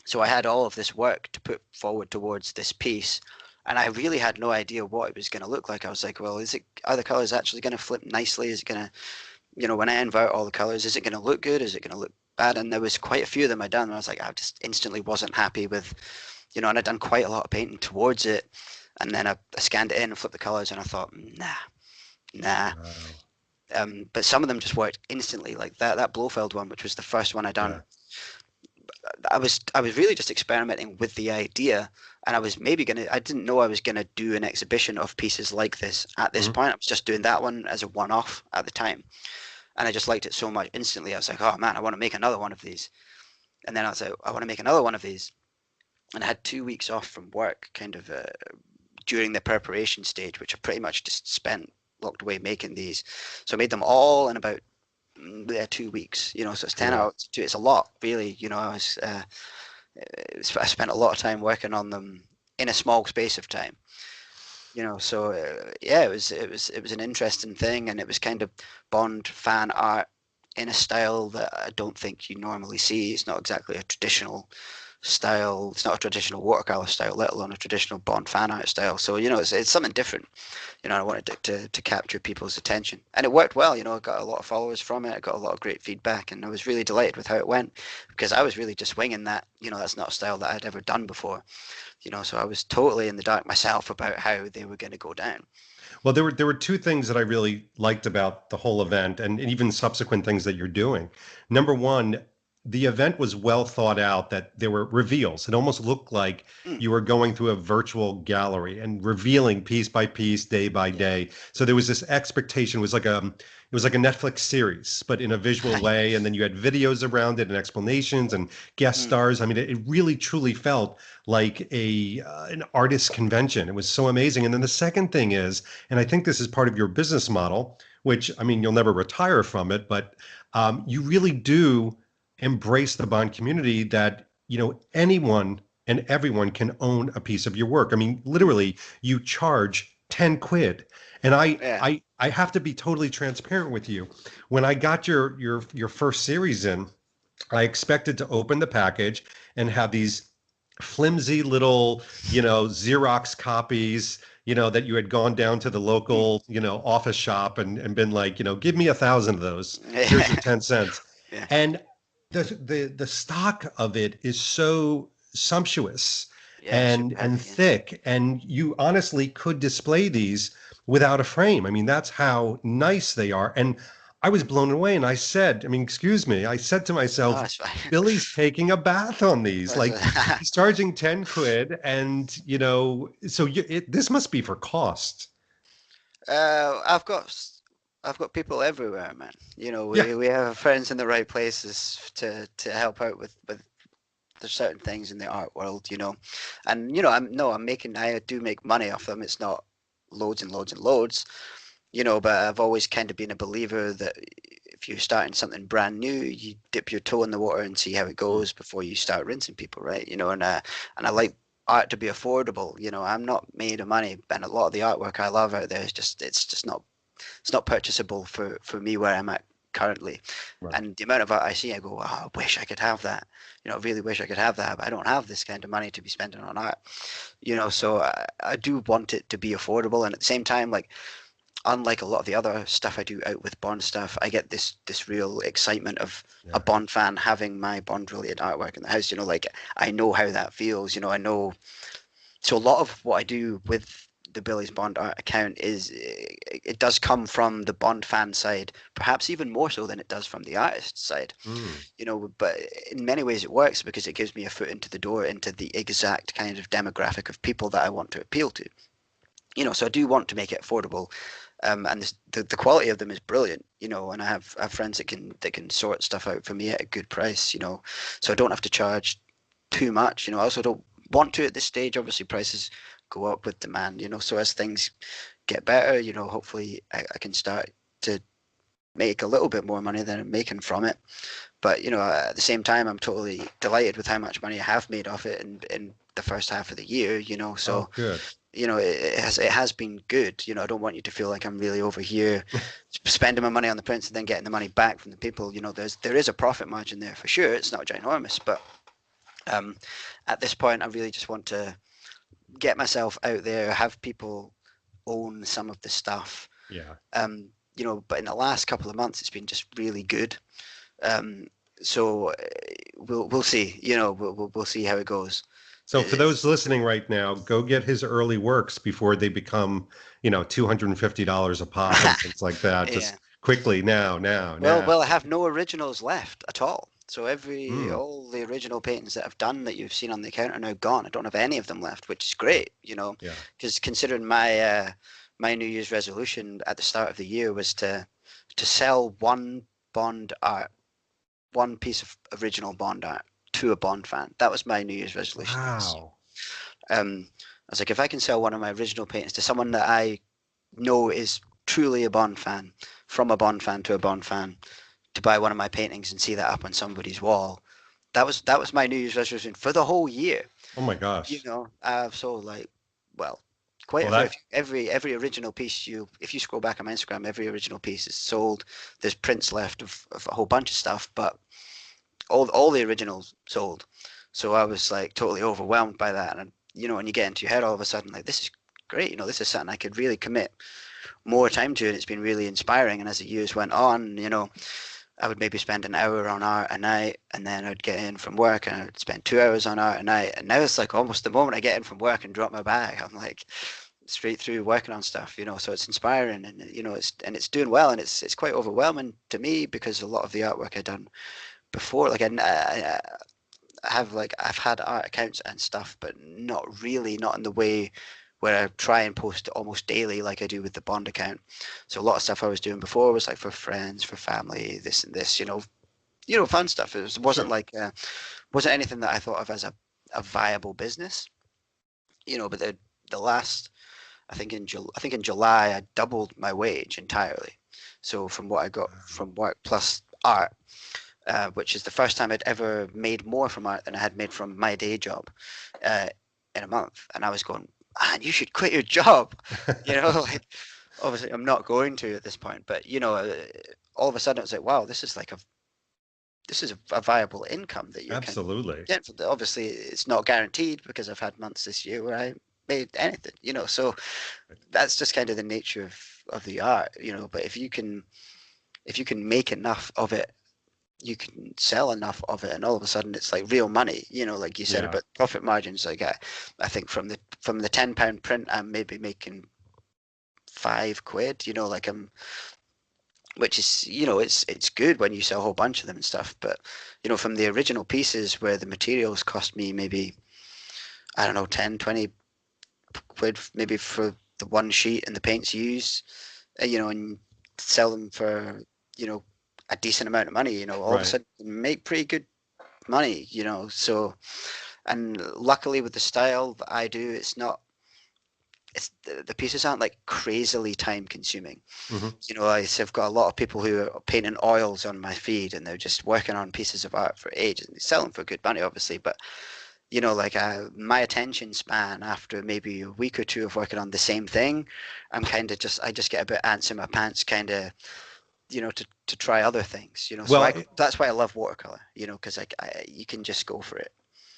So I had all of this work to put forward towards this piece, and I really had no idea what it was going to look like. I was like, well, are the colors actually going to flip nicely? Is it going to, when I invert all the colors, is it going to look good? Is it going to look bad? And there was quite a few of them I'd done, and I was like, I just instantly wasn't happy with, and I'd done quite a lot of painting towards it, and then I scanned it in and flipped the colors, and I thought, nah. But some of them just worked instantly, like that Blofeld one, which was the first one I done. I was really just experimenting with the idea, and I didn't know I was gonna do an exhibition of pieces like this at this point. I was just doing that one as a one-off at the time, and I just liked it so much instantly. I was like, oh man, I want to make another one of these. And then I was like, I want to make another one of these. And I had 2 weeks off from work, kind of during the preparation stage, which I pretty much just spent locked away making these. So I made them all in about 2 weeks. So it's 10 Cool. hours. It's a lot, really. I spent a lot of time working on them in a small space of time. So yeah, it was an interesting thing, and it was kind of Bond fan art in a style that I don't think you normally see. It's not exactly a traditional style. It's not a traditional watercolor style, let alone a traditional Bond fan art style. So it's something different. I wanted it to capture people's attention, and it worked well. I got a lot of followers from it. I got a lot of great feedback, and I was really delighted with how it went because I was really just winging that. That's not a style that I'd ever done before. So I was totally in the dark myself about how they were going to go down. Well, there were two things that I really liked about the whole event, and even subsequent things that you're doing. Number one, the event was well thought out, that there were reveals. It almost looked like Mm, you were going through a virtual gallery and revealing piece by piece, day by yeah. day. So there was this expectation. It was like a Netflix series, but in a visual Right. way. And then you had videos around it and explanations and guest Mm, stars. I mean, it really truly felt like an artist convention. It was so amazing. And then the second thing is, and I think this is part of your business model, which, I mean, you'll never retire from it, but you really do embrace the Bond community, that, anyone and everyone can own a piece of your work. I mean, mm, literally, you charge 10 quid. And I, yeah. I, I have to be totally transparent with you. When I got your first series in, I expected to open the package and have these flimsy little, Xerox copies, that you had gone down to the Mm, local, office shop and been like, give me 1,000 of those. Here's your 10 cents. yeah. And the stock of it is so sumptuous Yeah. and Super and heavy. Yeah. thick, and you honestly could display these without a frame. I mean, that's how nice they are. And I was Mm. blown away, and I said, I mean, excuse me, I said to No, myself, it's fine. Billy's taking a bath on these. That's Like, he's charging 10 quid, and so this must be for cost. I've got people everywhere, man. Yeah. We have friends in the right places to help out with there's certain things in the art world, and I do make money off them. It's not loads and loads and loads, but I've always kind of been a believer that if you're starting something brand new, you dip your toe in the water and see how it Mm, goes before you start rinsing people, right? And I like art to be affordable. I'm not made of money, and a lot of the artwork I love out there is it's just not purchasable for me where I'm at currently. right. And the amount of art I see, I go, oh, I wish I could have that. I really wish I could have that, but I don't have this kind of money to be spending on art. So I do want it to be affordable, and at the same time, like unlike a lot of the other stuff I do out with Bond stuff, I get this real excitement of a Yeah. Bond fan having my Bond related artwork in the house. Like I know how that feels. I know. So a lot of what I do with the Billy's Bond art account is it does come from the Bond fan side, perhaps even more so than it does from the artist side. Mm, But in many ways it works because it gives me a foot into the door into the exact kind of demographic of people that I want to appeal to. So I do want to make it affordable, and the quality of them is brilliant. And I have friends that can sort stuff out for me at a good price. So I don't have to charge too much. I also don't want to at this stage. Obviously, prices go up with demand. So as things get better, hopefully I can start to make a little bit more money than I'm making from it. But at the same time, I'm totally delighted with how much money I have made off it in the first half of the year. oh, So good. it has been good. I don't want you to feel like I'm really over here spending my money on the prints and then getting the money back from the people. There is a profit margin there for sure. It's not ginormous, but um, at this point, I really just want to get myself out there, have people own some of the stuff. Yeah. But in the last couple of months, it's been just really good. Um, so we'll see. We'll see how it goes. So for those It's, listening right now, go get his early works before they become, $250 a pop and things like that. yeah. Just quickly now, now, Well, now. well, I have no originals left at all. So Mm, all the original paintings that I've done that you've seen on the account are now gone. I don't have any of them left, which is great, yeah. because considering my New Year's resolution at the start of the year was to sell one Bond art, one piece of original Bond art to a Bond fan. That was my New Year's resolution. Wow. I was like, if I can sell one of my original paintings to someone that I know is truly a Bond fan, from a Bond fan to a Bond fan, to buy one of my paintings and see that up on somebody's wall, that was my New Year's resolution for the whole year. Oh my gosh. I've sold like, well, quite Well, a fair that few. Every original piece if you scroll back on my Instagram, every original piece is sold. There's prints left of a whole bunch of stuff, but all the originals sold. So I was like totally overwhelmed by that, and when you get into your head all of a sudden, like, this is great. This is something I could really commit more time to, and it's been really inspiring. And as the years went on, I would maybe spend an hour on art a night, and then I'd get in from work and I'd spend 2 hours on art a night. And now it's like almost the moment I get in from work and drop my bag, I'm like straight through working on stuff. So it's inspiring, and it's doing well, and it's quite overwhelming to me because a lot of the artwork I'd done before, like I've had art accounts and stuff, but not in the way where I try and post almost daily like I do with the Bond account. So a lot of stuff I was doing before was like for friends, for family, this and this, fun stuff. Wasn't sure. like wasn't anything that I thought of as a viable business, But the last, I think in July I doubled my wage entirely. So from what I got from work plus art, which is the first time I'd ever made more from art than I had made from my day job in a month. And I was going, man, you should quit your job. Like, obviously I'm not going to at this point, but all of a sudden it was like, wow, this is a viable income that you're kind of Absolutely. getting. Obviously it's not guaranteed because I've had months this year where I made anything, so that's just kind of the nature of the art, but if you can make enough of it, you can sell enough of it, and all of a sudden it's like real money, like you said Yeah. about profit margins. Like I think from the £10 print, I'm maybe making £5, like which is, it's good when you sell a whole bunch of them and stuff. But from the original pieces where the materials cost me maybe, I don't know, 10-20 quid maybe for the one sheet and the paints used, and sell them for, a decent amount of money, all of a Right. sudden you make pretty good money, so. And luckily with the style that I do, the pieces aren't like crazily time consuming. Hmm. I've got a lot of people who are painting oils on my feed, and they're just working on pieces of art for ages, and they sell them for good money obviously, but like my attention span after maybe a week or two of working on the same thing, I just get a bit ants in my pants, kind of, to try other things, so Well, that's why I love watercolor, because you can just go for it.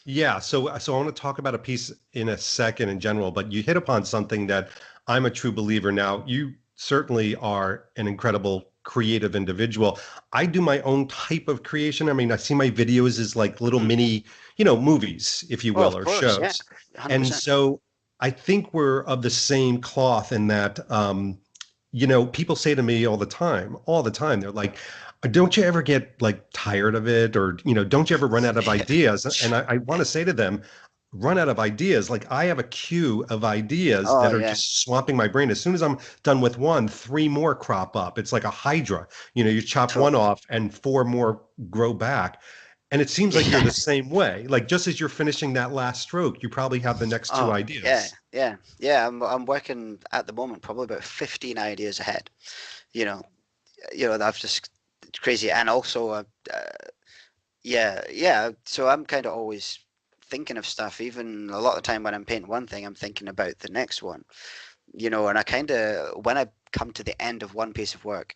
yeah, so I want to talk about a piece in a second in general, but you hit upon something that I'm a true believer now. You certainly are an incredible creative individual. I do my own type of creation. I mean, I see my videos as like little Mm. mini, movies, if you Oh, will, of or course, yeah, shows. And 100%. so I think we're of the same cloth in that, people say to me all the time, they're like, don't you ever get like tired of it? Or, don't you ever run out of ideas? And I want to say to them, run out of ideas. Like I have a queue of ideas Oh that are yeah, just swamping my brain. As soon as I'm done with one, three more crop up. It's like a hydra. You chop one totally. off and four more grow back. And it seems like you're Yeah. the same way. Like just as you're finishing that last stroke, you probably have the next two Oh yeah, ideas. yeah. I'm working at the moment probably about 15 ideas ahead. You know, I've just, it's crazy, and also yeah. So I'm kind of always thinking of stuff. Even a lot of the time when I'm painting one thing, I'm thinking about the next one. And I kind of, when I come to the end of one piece of work,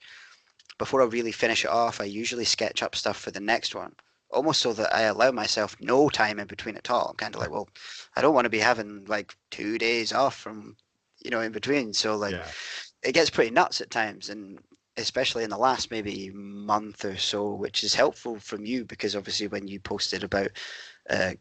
before I really finish it off, I usually sketch up stuff for the next one, almost so that I allow myself no time in between at all. I'm kind of like, well, I don't want to be having like 2 days off from, in between. So like, Yeah. it gets pretty nuts at times, and especially in the last maybe month or so, which is helpful from you because obviously when you posted about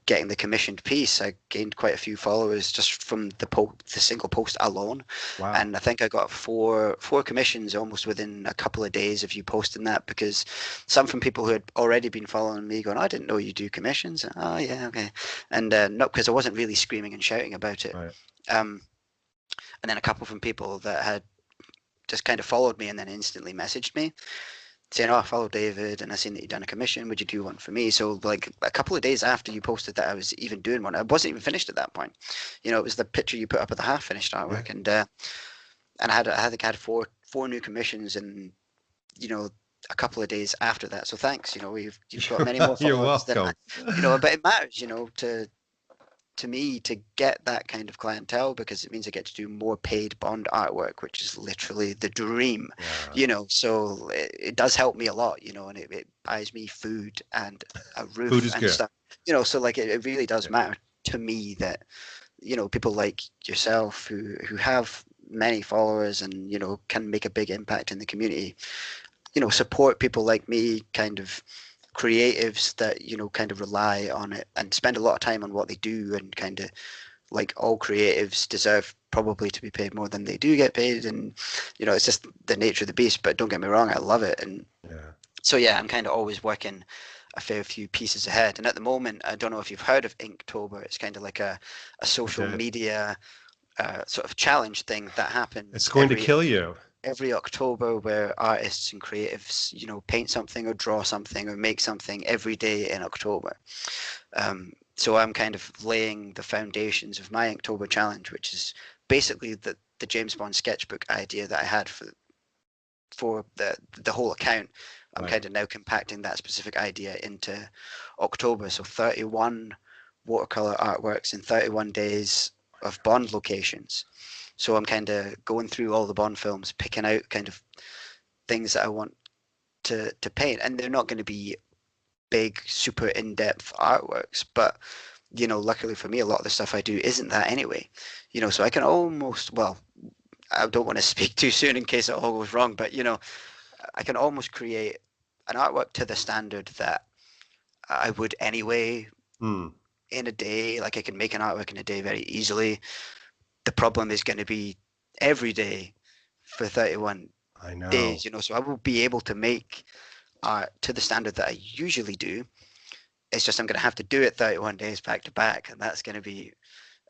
getting the commissioned piece, I gained quite a few followers just from the single post alone, Wow. and I think I got four commissions almost within a couple of days of you posting that, because some from people who had already been following me going, I didn't know you do commissions. Oh yeah, okay, and not because I wasn't really screaming and shouting about it. Right. Um, and then a couple from people that had just kind of followed me and then instantly messaged me saying, "Oh, I follow David, and I seen that you've done a commission. Would you do one for me?" So like a couple of days after you posted that I was even doing one, I wasn't even finished at that point. It was the picture you put up of the half finished Yeah. artwork, and I think I had four new commissions, and you know a couple of days after that. So thanks. You've got many more You're followers than I. welcome. But it matters. To me to get that kind of clientele because it means I get to do more paid Bond artwork, which is literally the dream. Yeah. So it does help me a lot, and it buys me food and a Food roof is and good. stuff. So like it really does Yeah. matter to me that people like yourself who have many followers and can make a big impact in the community, support people like me, kind of creatives that kind of rely on it and spend a lot of time on what they do, and kind of like all creatives deserve probably to be paid more than they do get paid, and it's just the nature of the beast. But don't get me wrong, I love it. And Yeah. so yeah, I'm kind of always working a fair few pieces ahead. And at the moment, I don't know if you've heard of Inktober. It's kind of like a I social did. media sort of challenge thing that It's happens going to kill you. every October, where artists and creatives, paint something or draw something or make something every day in October. So I'm kind of laying the foundations of my Inktober challenge, which is basically the James Bond sketchbook idea that I had for the whole account. I'm Right. kind of now compacting that specific idea into October. So 31 watercolor artworks in 31 days of Bond locations. So I'm kind of going through all the Bond films, picking out kind of things that I want to paint, and they're not going to be big, super in-depth artworks, but luckily for me, a lot of the stuff I do isn't that anyway. So I can almost, well, I don't want to speak too soon in case it all goes wrong, but I can almost create an artwork to the standard that I would anyway Hmm. in a day. Like I can make an artwork in a day very easily. The problem is going to be every day for 31 I know. days, so I will be able to make art to the standard that I usually do. It's just I'm going to have to do it 31 days back to back, and that's going to be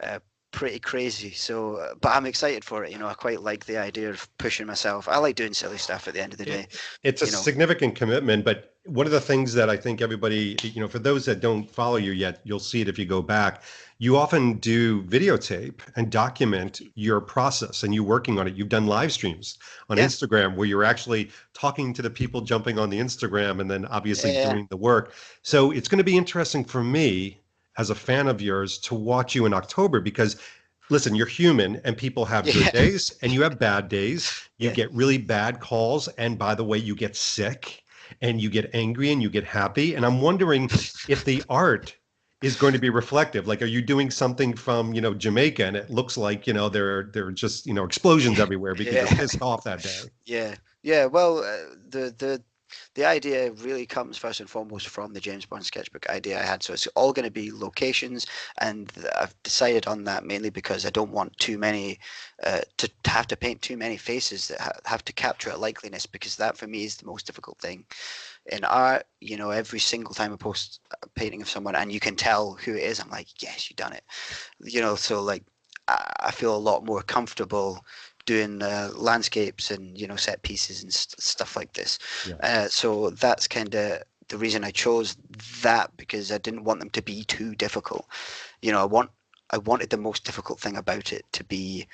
uh, pretty crazy. So, but I'm excited for it. I quite like the idea of pushing myself. I like doing silly stuff at the end of the day. It's a You know, significant commitment, but one of the things that I think everybody, for those that don't follow you yet, you'll see it if you go back. You often do videotape and document your process and you working on it. You've done live streams on yeah, Instagram where you're actually talking to the people jumping on the Instagram and then obviously yeah, doing the work. So it's going to be interesting for me as a fan of yours to watch you in October because listen, you're human and people have good yeah, days and you have bad days. You yeah, get really bad calls. And by the way, you get sick and you get angry and you get happy. And I'm wondering if the art is going to be reflective. Like, are you doing something from, Jamaica and it looks like, there are just, explosions everywhere because you're yeah. pissed off that day? Yeah, yeah. Well, the idea really comes first and foremost from the James Bond sketchbook idea I had. So it's all going to be locations, and I've decided on that mainly because I don't want too many to have to paint too many faces that have to capture a likeliness, because that for me is the most difficult thing in art. Every single time I post a painting of someone and you can tell who it is, I'm like, yes, you done it. So like I feel a lot more comfortable doing landscapes and set pieces and stuff like this. Yeah. So that's kind of the reason I chose that, because I didn't want them to be too difficult. I wanted the most difficult thing about it to be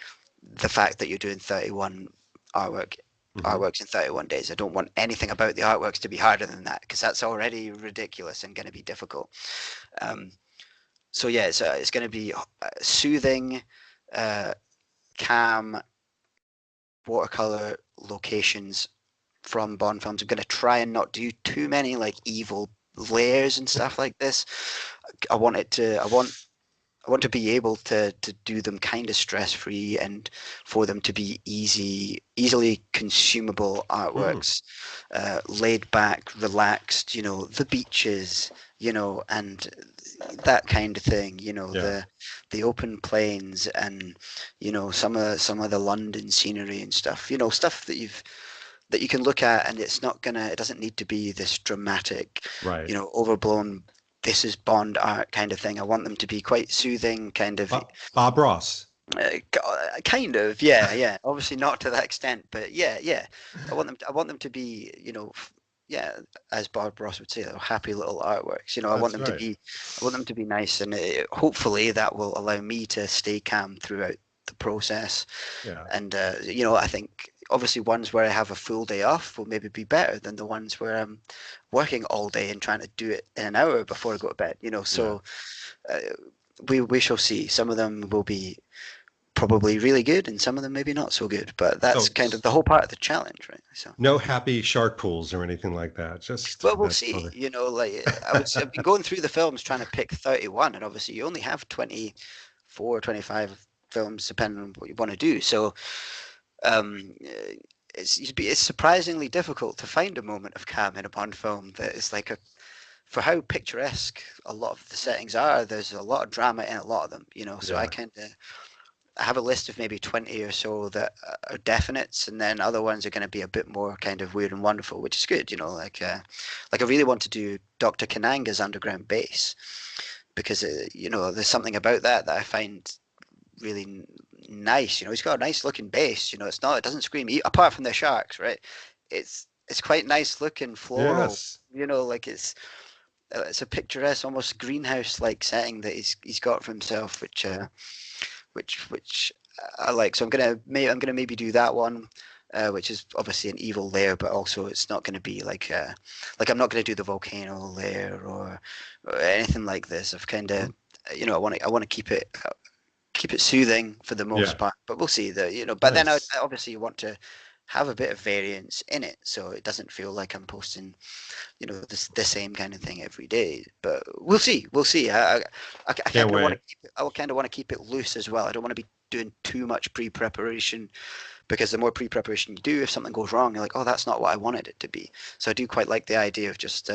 the fact that you're doing 31 artwork Hmm. artworks in 31 days. I don't want anything about the artworks to be harder than that, because that's already ridiculous and going to be difficult. Um, so yeah, it's going to be soothing, uh, calm watercolor locations from Bond films. I'm going to try and not do too many like evil layers and stuff like this. I want it to. I want to be able to do them kind of stress free, and for them to be easily consumable Mm. artworks, laid back, relaxed. The beaches, and that kind of thing. Yeah. The open plains, and some of the London scenery and stuff. Stuff that you can look at, and it doesn't need to be this dramatic, Right. overblown, this is Bond art kind of thing. I want them to be quite soothing, kind of, Bob Ross. yeah, yeah. Obviously not to that extent, but yeah, yeah. I want them to be, yeah, as Bob Ross would say, they're happy little artworks. You know, That's right. I want them to be nice, and hopefully that will allow me to stay calm throughout the process. Yeah. And you know, I think obviously ones where I have a full day off will maybe be better than the ones where I'm working all day and trying to do it in an hour before I go to bed. You know, Yeah. so uh, we shall see. Some of them will be probably really good, and some of them maybe not so good. But that's Oh, kind of the whole part of the challenge, right? So. no happy shark pools or anything like that. Just Well, we'll that's see. funny. You know, like I've been going through the films trying to pick 31, and obviously you only have 24, 25 films depending on what you want to do. So it's surprisingly difficult to find a moment of calm in a Bond film that is like a for how picturesque a lot of the settings are. There's a lot of drama in a lot of them. You know, so I Yeah. kind of I have a list of maybe 20 or so that are definites, and then other ones are going to be a bit more kind of weird and wonderful, which is good. You know, like I really want to do Dr. Kananga's underground base because you know there's something about that I find really nice. You know, he's got a nice looking base. You know, it doesn't scream apart from the sharks, right? It's quite nice looking floral. Yes. You know, like it's a picturesque, almost greenhouse like setting that he's got for himself, which I like. So I'm gonna maybe do that one, which is obviously an evil layer, but also it's not gonna be like I'm not gonna do the volcano layer or anything like this. I've kind of Mhm. you know I want to keep it soothing for the Yeah. most part, but we'll see the you know. But then Nice. I obviously want to have a bit of variance in it, so it doesn't feel like I'm posting you know the same kind of thing every day. But we'll see. I Can't kind of want to wait. keep it, I kind of want to keep it loose as well. I don't want to be doing too much pre-preparation because the more pre-preparation you do, if something goes wrong, you're like, oh, that's not what I wanted it to be. So I do quite like the idea of just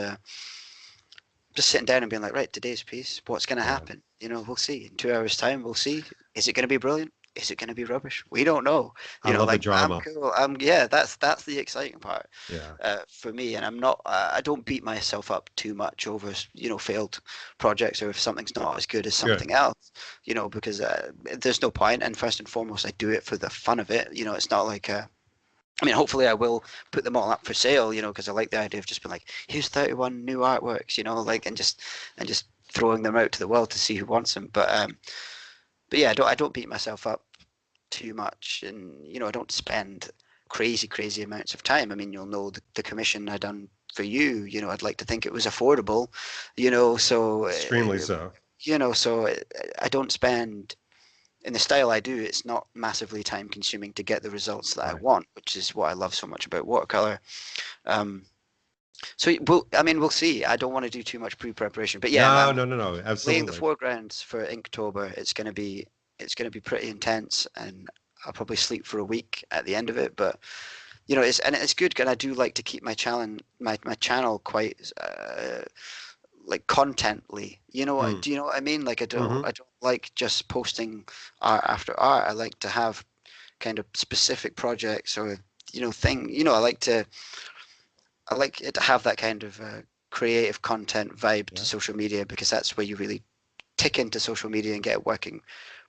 sitting down and being like, right, today's piece, what's going to Yeah. happen? You know, we'll see. In 2 hours' time, we'll see. Is it going to be brilliant? Is it going to be rubbish? We don't know. I You know, love the like I'm drama. cool. Yeah, that's the exciting part Yeah. for me. And I'm not. I don't beat myself up too much over you know failed projects or if something's not as good as Good. something else. You know, because there's no point. And first and foremost, I do it for the fun of it. You know, it's not like. I mean, hopefully, I will put them all up for sale. You know, because I like the idea of just being like, here's 31 new artworks. You know, like and just throwing them out to the world to see who wants them. But yeah, I don't beat myself up too much, and you know, I don't spend crazy amounts of time. I mean, you'll know the commission I done for you. You know, I'd like to think it was affordable. You know, so Extremely so. you know, so I don't spend in the style I do, it's not massively time consuming to get the results that I Right. want, which is what I love so much about watercolor. Um, I mean, we'll see. I don't want to do too much pre-preparation, but yeah, No, I'm no, no, no. laying the Absolutely. foregrounds for Inktober. It's gonna be pretty intense, and I'll probably sleep for a week at the end of it. But you know, it's good, and I do like to keep my channel quite like contently. You know, Mm. do you know what I mean? Like Hmm. I don't like just posting art after art. I like to have kind of specific projects or you know thing. You know, I like it to have that kind of creative content vibe to Yeah. social media because that's where you really tick into social media and get it working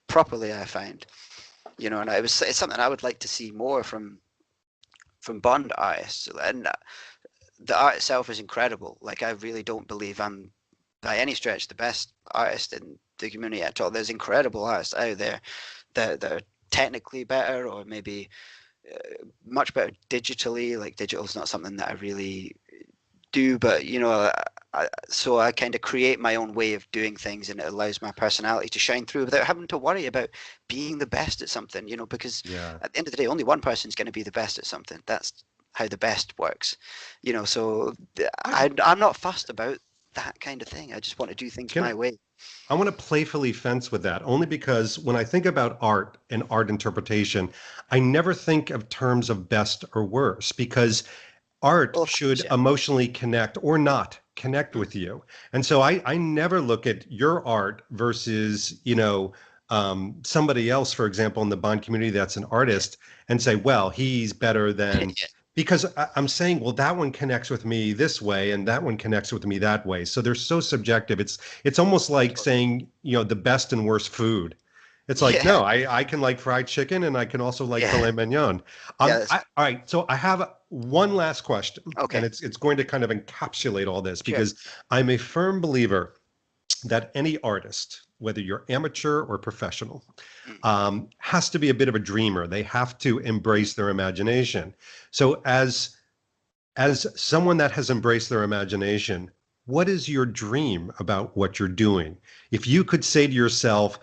properly. I find, you know, and it's something I would like to see more from Bond artists. And the art itself is incredible. Like I really don't believe I'm by any stretch the best artist in the community at all. There's incredible artists out there that are technically better or maybe much better digitally. Like digital is not something that I really do, but you know, so I kind of create my own way of doing things, and it allows my personality to shine through without having to worry about being the best at something. You know, because Yeah. at the end of the day, only one person's going to be the best at something. That's how the best works. You know, so I I'm not fussed about that kind of thing. I just want to do things can my way. I want to playfully fence with that only because when I think about art and art interpretation, I never think of terms of best or worst because art Well, of course, should yeah. emotionally connect or not connect Mm, with you. And so I never look at your art versus, somebody else, for example, in the Bond community that's an yeah, artist and say, well, he's better than yeah, because I'm saying, well, that one connects with me this way and that one connects with me that way. So they're so subjective. It's almost like totally. saying, the best and worst food. It's like, Yeah, no, I can like fried chicken and I can also like yeah, filet mignon. yeah. That's, All right, so I have one last question, and okay, it's going to kind of encapsulate all this sure. because I'm a firm believer that any artist, whether you're amateur or professional, Mm. has to be a bit of a dreamer. They have to embrace their imagination. So as someone that has embraced their imagination, what is your dream about what you're doing? If you could say to yourself,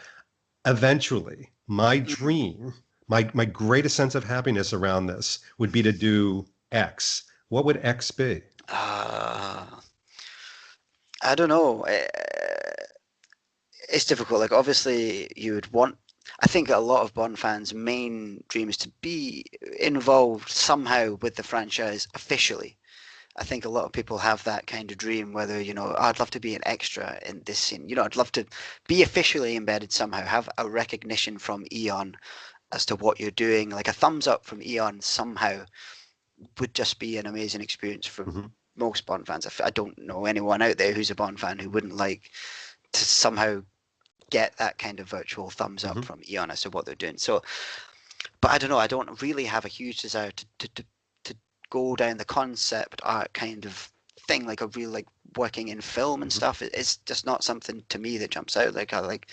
eventually, my Mhm. dream, my greatest sense of happiness around this would be to do X. What would X be? Uh, I don't know. It's difficult. Like obviously, you would want. I think a lot of Bond fans' main dream is to be involved somehow with the franchise officially. I think a lot of people have that kind of dream, whether, "Oh, I'd love to be an extra in this scene. I'd love to be officially embedded somehow, have a recognition from Eon as to what you're doing, like a thumbs up from Eon somehow would just be an amazing experience for Hmm. most Bond fans. I don't know anyone out there who's a Bond fan who wouldn't like to somehow get that kind of virtual thumbs up Hmm. from Eon as to what they're doing. So, but I don't know. I don't really have a huge desire to go down the concept art kind of thing, like a real like working in film and Hmm. stuff. It's just not something to me that jumps out. Like I like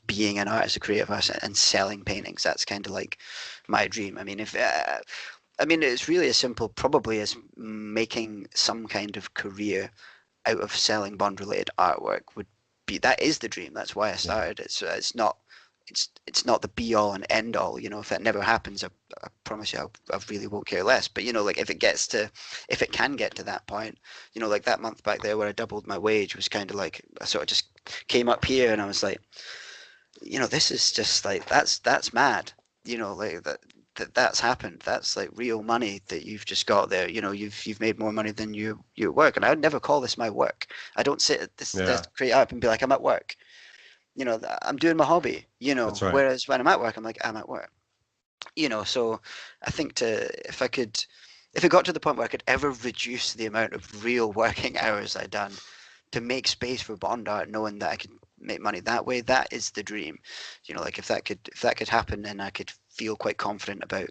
being an artist, a creative artist, and selling paintings. That's kind of like my dream. I mean, if I mean, it's really as simple, probably, as making some kind of career out of selling Bond-related artwork would be. That is the dream. That's why I Yeah. started. It's not. It's not the be all and end all. If that never happens, I promise you, I really won't care less. But like if it can get to that point, like that month back there where I doubled my wage was kind of like I sort of just came up here and I was like, this is just like that's mad. Like that's happened. That's like real money that you've just got there. You've made more money than you work. And I would never call this my work. I don't sit at this Yeah, create up and be like I'm at work. I'm doing my hobby. that's right. Whereas when I'm at work, I'm like I'm at work. So I think if it got to the point where I could ever reduce the amount of real working hours I'd done to make space for Bond art, knowing that I could make money that way, that is the dream. Like if that could happen, then I could feel quite confident about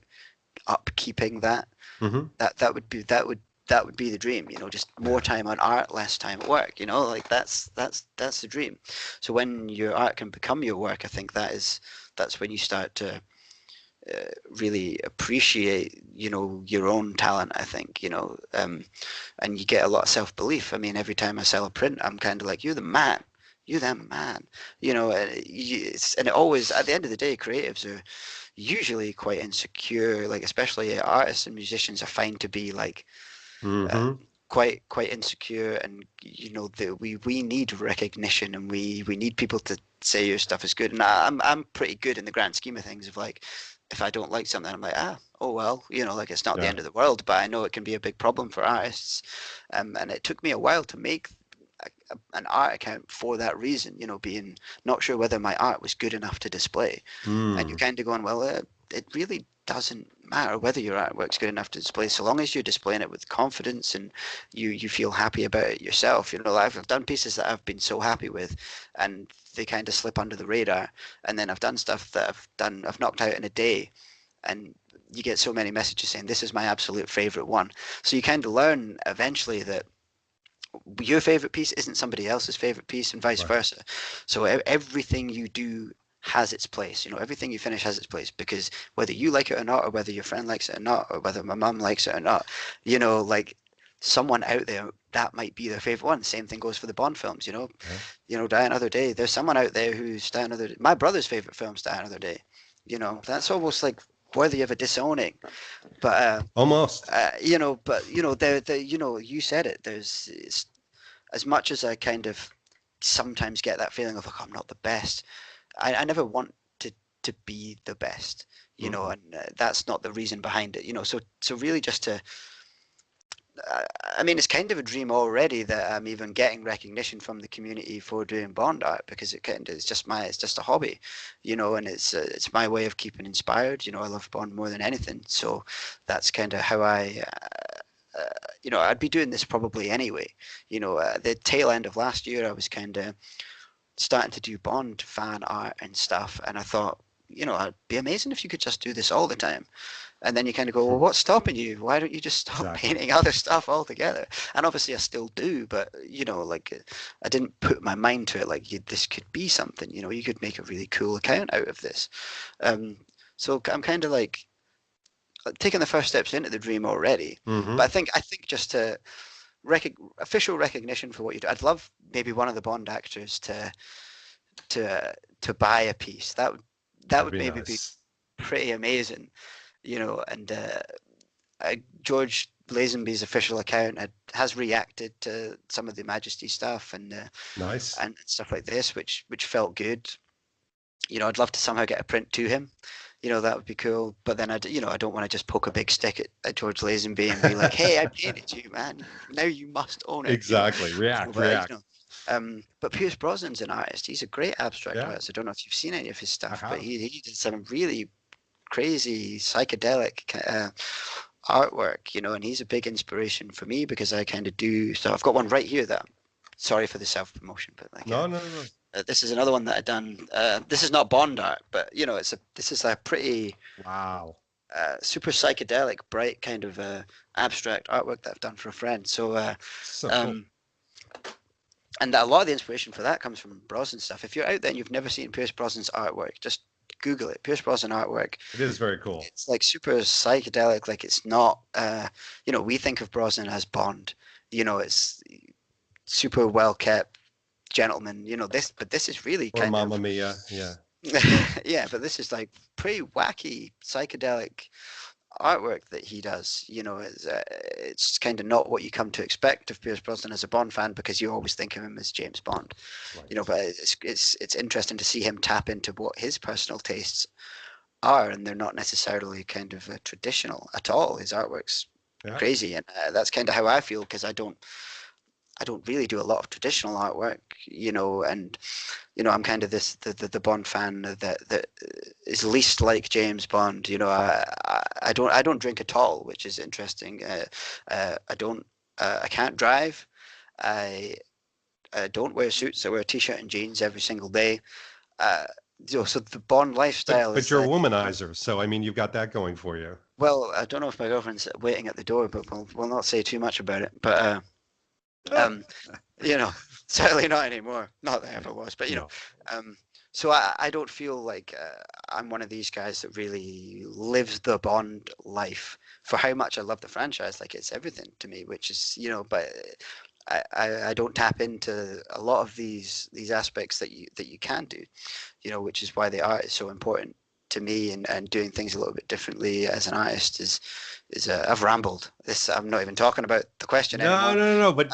upkeeping that. Hmm. That would be the dream. Just more Yeah. time on art, less time at work. Like that's the dream. So when your art can become your work, I think that's when you start to really appreciate your own talent. I think and you get a lot of self-belief. I mean, every time I sell a print, I'm kind of like, you're the man, you're the man. And it always, at the end of the day, creatives are usually quite insecure, like especially artists and musicians are fine to be like uh, Hmm. quite insecure. And we need recognition, and we need people to say your stuff is good. And I'm pretty good in the grand scheme of things, of like, if I don't like something, I'm like, oh well, like it's not the Yeah. end of the world. But I know it can be a big problem for artists. And it took me a while to make an art account for that reason, being not sure whether my art was good enough to display. And you're Mm. kind of going, well, it really doesn't matter whether your artwork's good enough to display, so long as you're displaying it with confidence and you feel happy about it yourself. I've done pieces that I've been so happy with, and they kind of slip under the radar. And then I've done stuff that I've knocked out in a day, and you get so many messages saying this is my absolute favorite one. So you kind of learn eventually that your favorite piece isn't somebody else's favorite piece, and vice Right. versa. So everything you do has its place. Everything you finish has its place, because whether you like it or not, or whether your friend likes it or not, or whether my mum likes it or not, like someone out there that might be their favorite one. Same thing goes for the Bond films. Yeah. Die Another Day. There's someone out there who's Die Another Day. My brother's favorite film's Die Another Day. That's almost like worthy of a disowning. But Almost. you said it. As much as I kind of sometimes get that feeling of like I'm not the best, I never want to be the best, Hmm. and that's not the reason behind it. So really just to, I mean, it's kind of a dream already that I'm even getting recognition from the community for doing Bond art, because it's just a hobby, and it's my way of keeping inspired. I love Bond more than anything, so that's kind of how I'd be doing this probably anyway. The tail end of last year, I was kind of starting to do Bond fan art and stuff, and I thought, it'd be amazing if you could just do this all the time. And then you kind of go, well, what's stopping you? Why don't you just stop Exactly. painting other stuff altogether? And obviously I still do, but I didn't put my mind to it. Like this could be something, you could make a really cool account out of this. So I'm kind of like taking the first steps into the dream already. Mm-hmm. But I think just to official recognition for what you do. I'd love maybe one of the Bond actors to buy a piece. That That'd would be maybe be nice. pretty amazing, and George Lazenby's official account has reacted to some of the Majesty stuff Nice. and stuff like this, which felt good. I'd love to somehow get a print to him. That would be cool. But then I don't want to just poke a big stick at George Lazenby and be like, "Hey, I painted you, man. Now you must own it." Exactly. React. But Pierce Brosnan's an artist. He's a great abstract Yeah. artist. I don't know if you've seen any of his stuff, I but have. he did some really crazy psychedelic artwork, and he's a big inspiration for me because I kind of do. So I've got one right here that. Sorry for the self promotion, but No. this is another one that I done. This is not Bond art, but this is a pretty Wow. super psychedelic, bright kind of abstract artwork that I've done for a friend. So So cool. and a lot of the inspiration for that comes from Brosnan stuff. If you're out there and you've never seen Pierce Brosnan's artwork, just Google it. Pierce Brosnan artwork. It is very cool. It's like super psychedelic. Like it's not. We think of Brosnan as Bond. It's super well kept gentleman. But this is really Or kind Mamma of. Mia. Yeah. Yeah, but this is like pretty wacky psychedelic artwork that he does. It's kind of not what you come to expect of Pierce Brosnan as a Bond fan because you always think of him as James Bond. Right. But it's interesting to see him tap into what his personal tastes are, and they're not necessarily kind of traditional at all. His artwork's Yeah. crazy, and that's kind of how I feel because I don't really do a lot of traditional artwork, and I'm kind of the Bond fan that is least like James Bond. I don't drink at all, which is interesting. I can't drive. I don't wear suits. I wear a t-shirt and jeans every single day. So the Bond lifestyle But is you're a that. womanizer, so I mean, you've got that going for you. Well, I don't know if my girlfriend's waiting at the door, but we'll not say too much about it. But um, certainly not anymore. Not that I ever was, but No. so I don't feel like I'm one of these guys that really lives the Bond life for how much I love the franchise. Like it's everything to me, which is but I don't tap into a lot of these aspects that you can do, which is why the art is so important to me, and doing things a little bit differently as an artist is I've rambled. I'm not even talking about the question anymore. No. But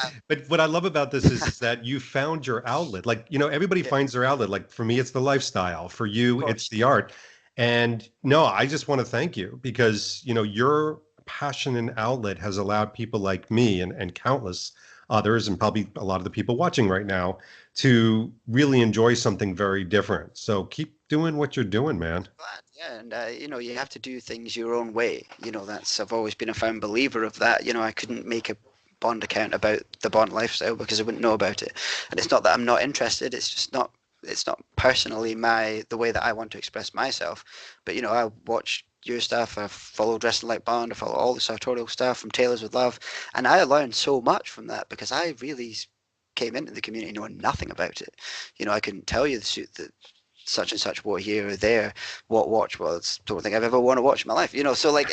what I love about this is that you found your outlet. Like, everybody Yeah, finds their outlet. Like for me, it's the lifestyle. For of you, it's course. the art. And no, I just want to thank you because, your passion and outlet has allowed people like me and countless others, and probably a lot of the people watching right now, to really enjoy something very different. So keep doing what you're doing, man. Glad, yeah, and you have to do things your own way. I've always been a firm believer of that. I couldn't make a Bond account about the Bond lifestyle because I wouldn't know about it. And it's not that I'm not interested. It's just not. It's not personally the way that I want to express myself. But I watch your stuff. I follow Dressing Like Bond. I follow all the sartorial stuff from Tailors with Love, and I learned so much from that because I really came into the community knowing nothing about it. I couldn't tell you the suit that such and such wore here or there, what watch was. Don't think I've ever worn a watch in my life. So like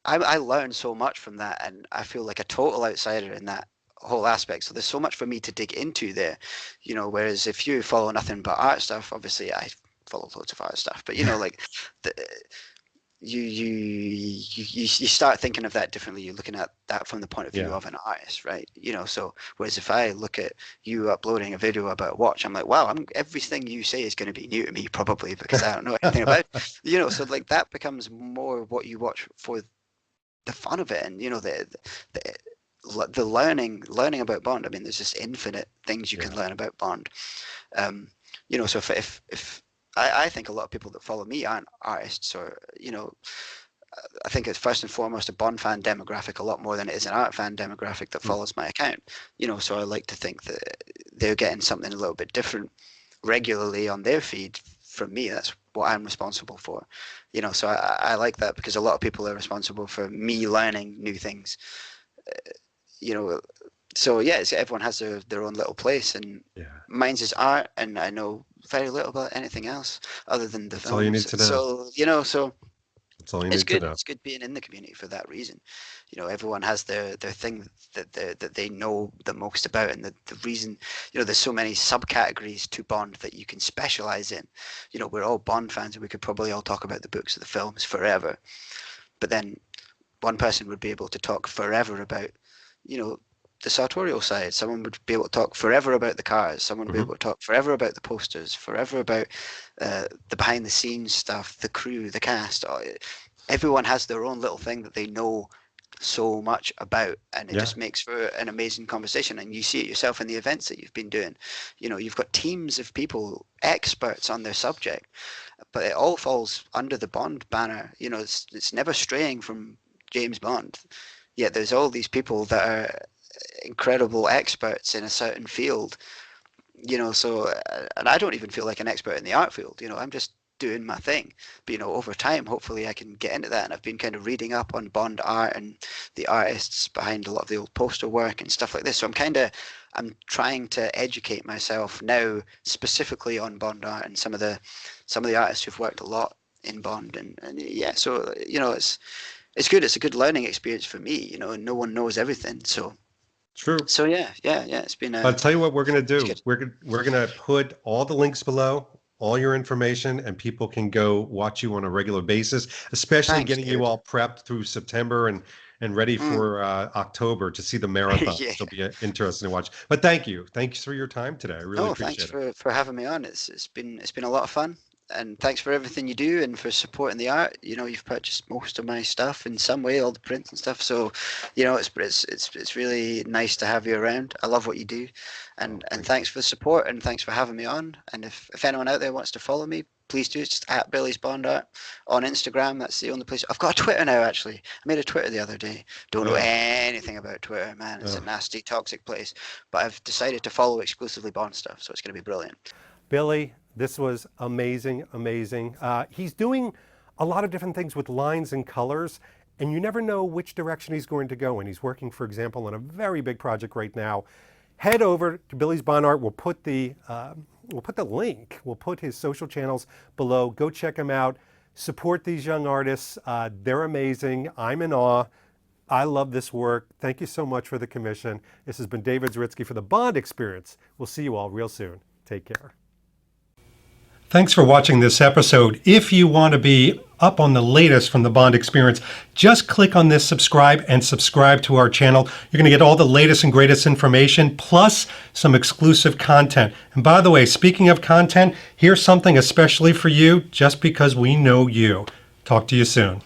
I learned so much from that, and I feel like a total outsider in that whole aspect. So there's so much for me to dig into there, Whereas if you follow nothing but art stuff, obviously I follow loads of art stuff, but like the, you start thinking of that differently. You're looking at that from the point of view Yeah. of an artist, right? So whereas if I look at you uploading a video about a watch, I'm like, wow, everything you say is going to be new to me probably because I don't know anything about it. So like that becomes more what you watch for the fun of it, and the learning about Bond. I mean, there's just infinite things you can learn about Bond. So if I think a lot of people that follow me aren't artists, or I think it's first and foremost a Bond fan demographic a lot more than it is an art fan demographic that follows my account. So I like to think that they're getting something a little bit different regularly on their feed from me. That's what I'm responsible for. So I like that, because a lot of people are responsible for me learning new things. So yeah, everyone has their own little place, and mine's is art, and I know very little about anything else other than the That's films. all you need to know. So That's all you it's need good. to know. It's good being in the community for that reason. Everyone has their thing that they know the most about, and the reason. There's so many subcategories to Bond that you can specialize in. We're all Bond fans, and we could probably all talk about the books or the films forever. But then one person would be able to talk forever about, the sartorial side. Someone would be able to talk forever about the cars. Someone would be able to talk forever about the posters, forever about the behind the scenes stuff, the crew, the cast. Everyone has their own little thing that they know so much about, and it just makes for an amazing conversation. And you see it yourself in the events that you've been doing. You've got teams of people, experts on their subject, but it all falls under the Bond banner. It's never straying from James Bond. Yet there's all these people that are incredible experts in a certain field. So, and I don't even feel like an expert in the art field. I'm just doing my thing. But over time, hopefully I can get into that. And I've been kind of reading up on Bond art and the artists behind a lot of the old poster work and stuff like this. So I'm trying to educate myself now specifically on Bond art and some of the artists who've worked a lot in Bond. And yeah, so it's good. It's a good learning experience for me. And no one knows everything. So True. So yeah, it's been. I'll tell you what we're going to do. We're going to put all the links below, all your information, and people can go watch you on a regular basis, especially Thanks, getting David. you all prepped through September and ready for October to see the marathon. Yeah. It'll be interesting to watch. But thank you. Thanks for your time today. I really appreciate it. Thanks for having me on. It's been a lot of fun. And thanks for everything you do and for supporting the art. You've purchased most of my stuff in some way, all the prints and stuff. So, it's really nice to have you around. I love what you do, and thanks for the support, and thanks for having me on. And if anyone out there wants to follow me, please do. It's just at Billy's Bond Art on Instagram. That's the only place. I've got a Twitter now, actually. I made a Twitter the other day. Don't know anything about Twitter, man. It's a nasty, toxic place. But I've decided to follow exclusively Bond stuff, so it's going to be brilliant. Billy, this was amazing. He's doing a lot of different things with lines and colors, and you never know which direction he's going to go in. He's working, for example, on a very big project right now. Head over to Billy's Bond Art. We'll put the link. We'll put his social channels below. Go check him out. Support these young artists. They're amazing. I'm in awe. I love this work. Thank you so much for the commission. This has been David Zaritsky for the Bond Experience. We'll see you all real soon. Take care. Thanks for watching this episode. If you want to be up on the latest from the Bond Experience, just click on this subscribe and subscribe to our channel. You're going to get all the latest and greatest information, plus some exclusive content. And by the way, speaking of content, here's something especially for you, just because we know you. Talk to you soon.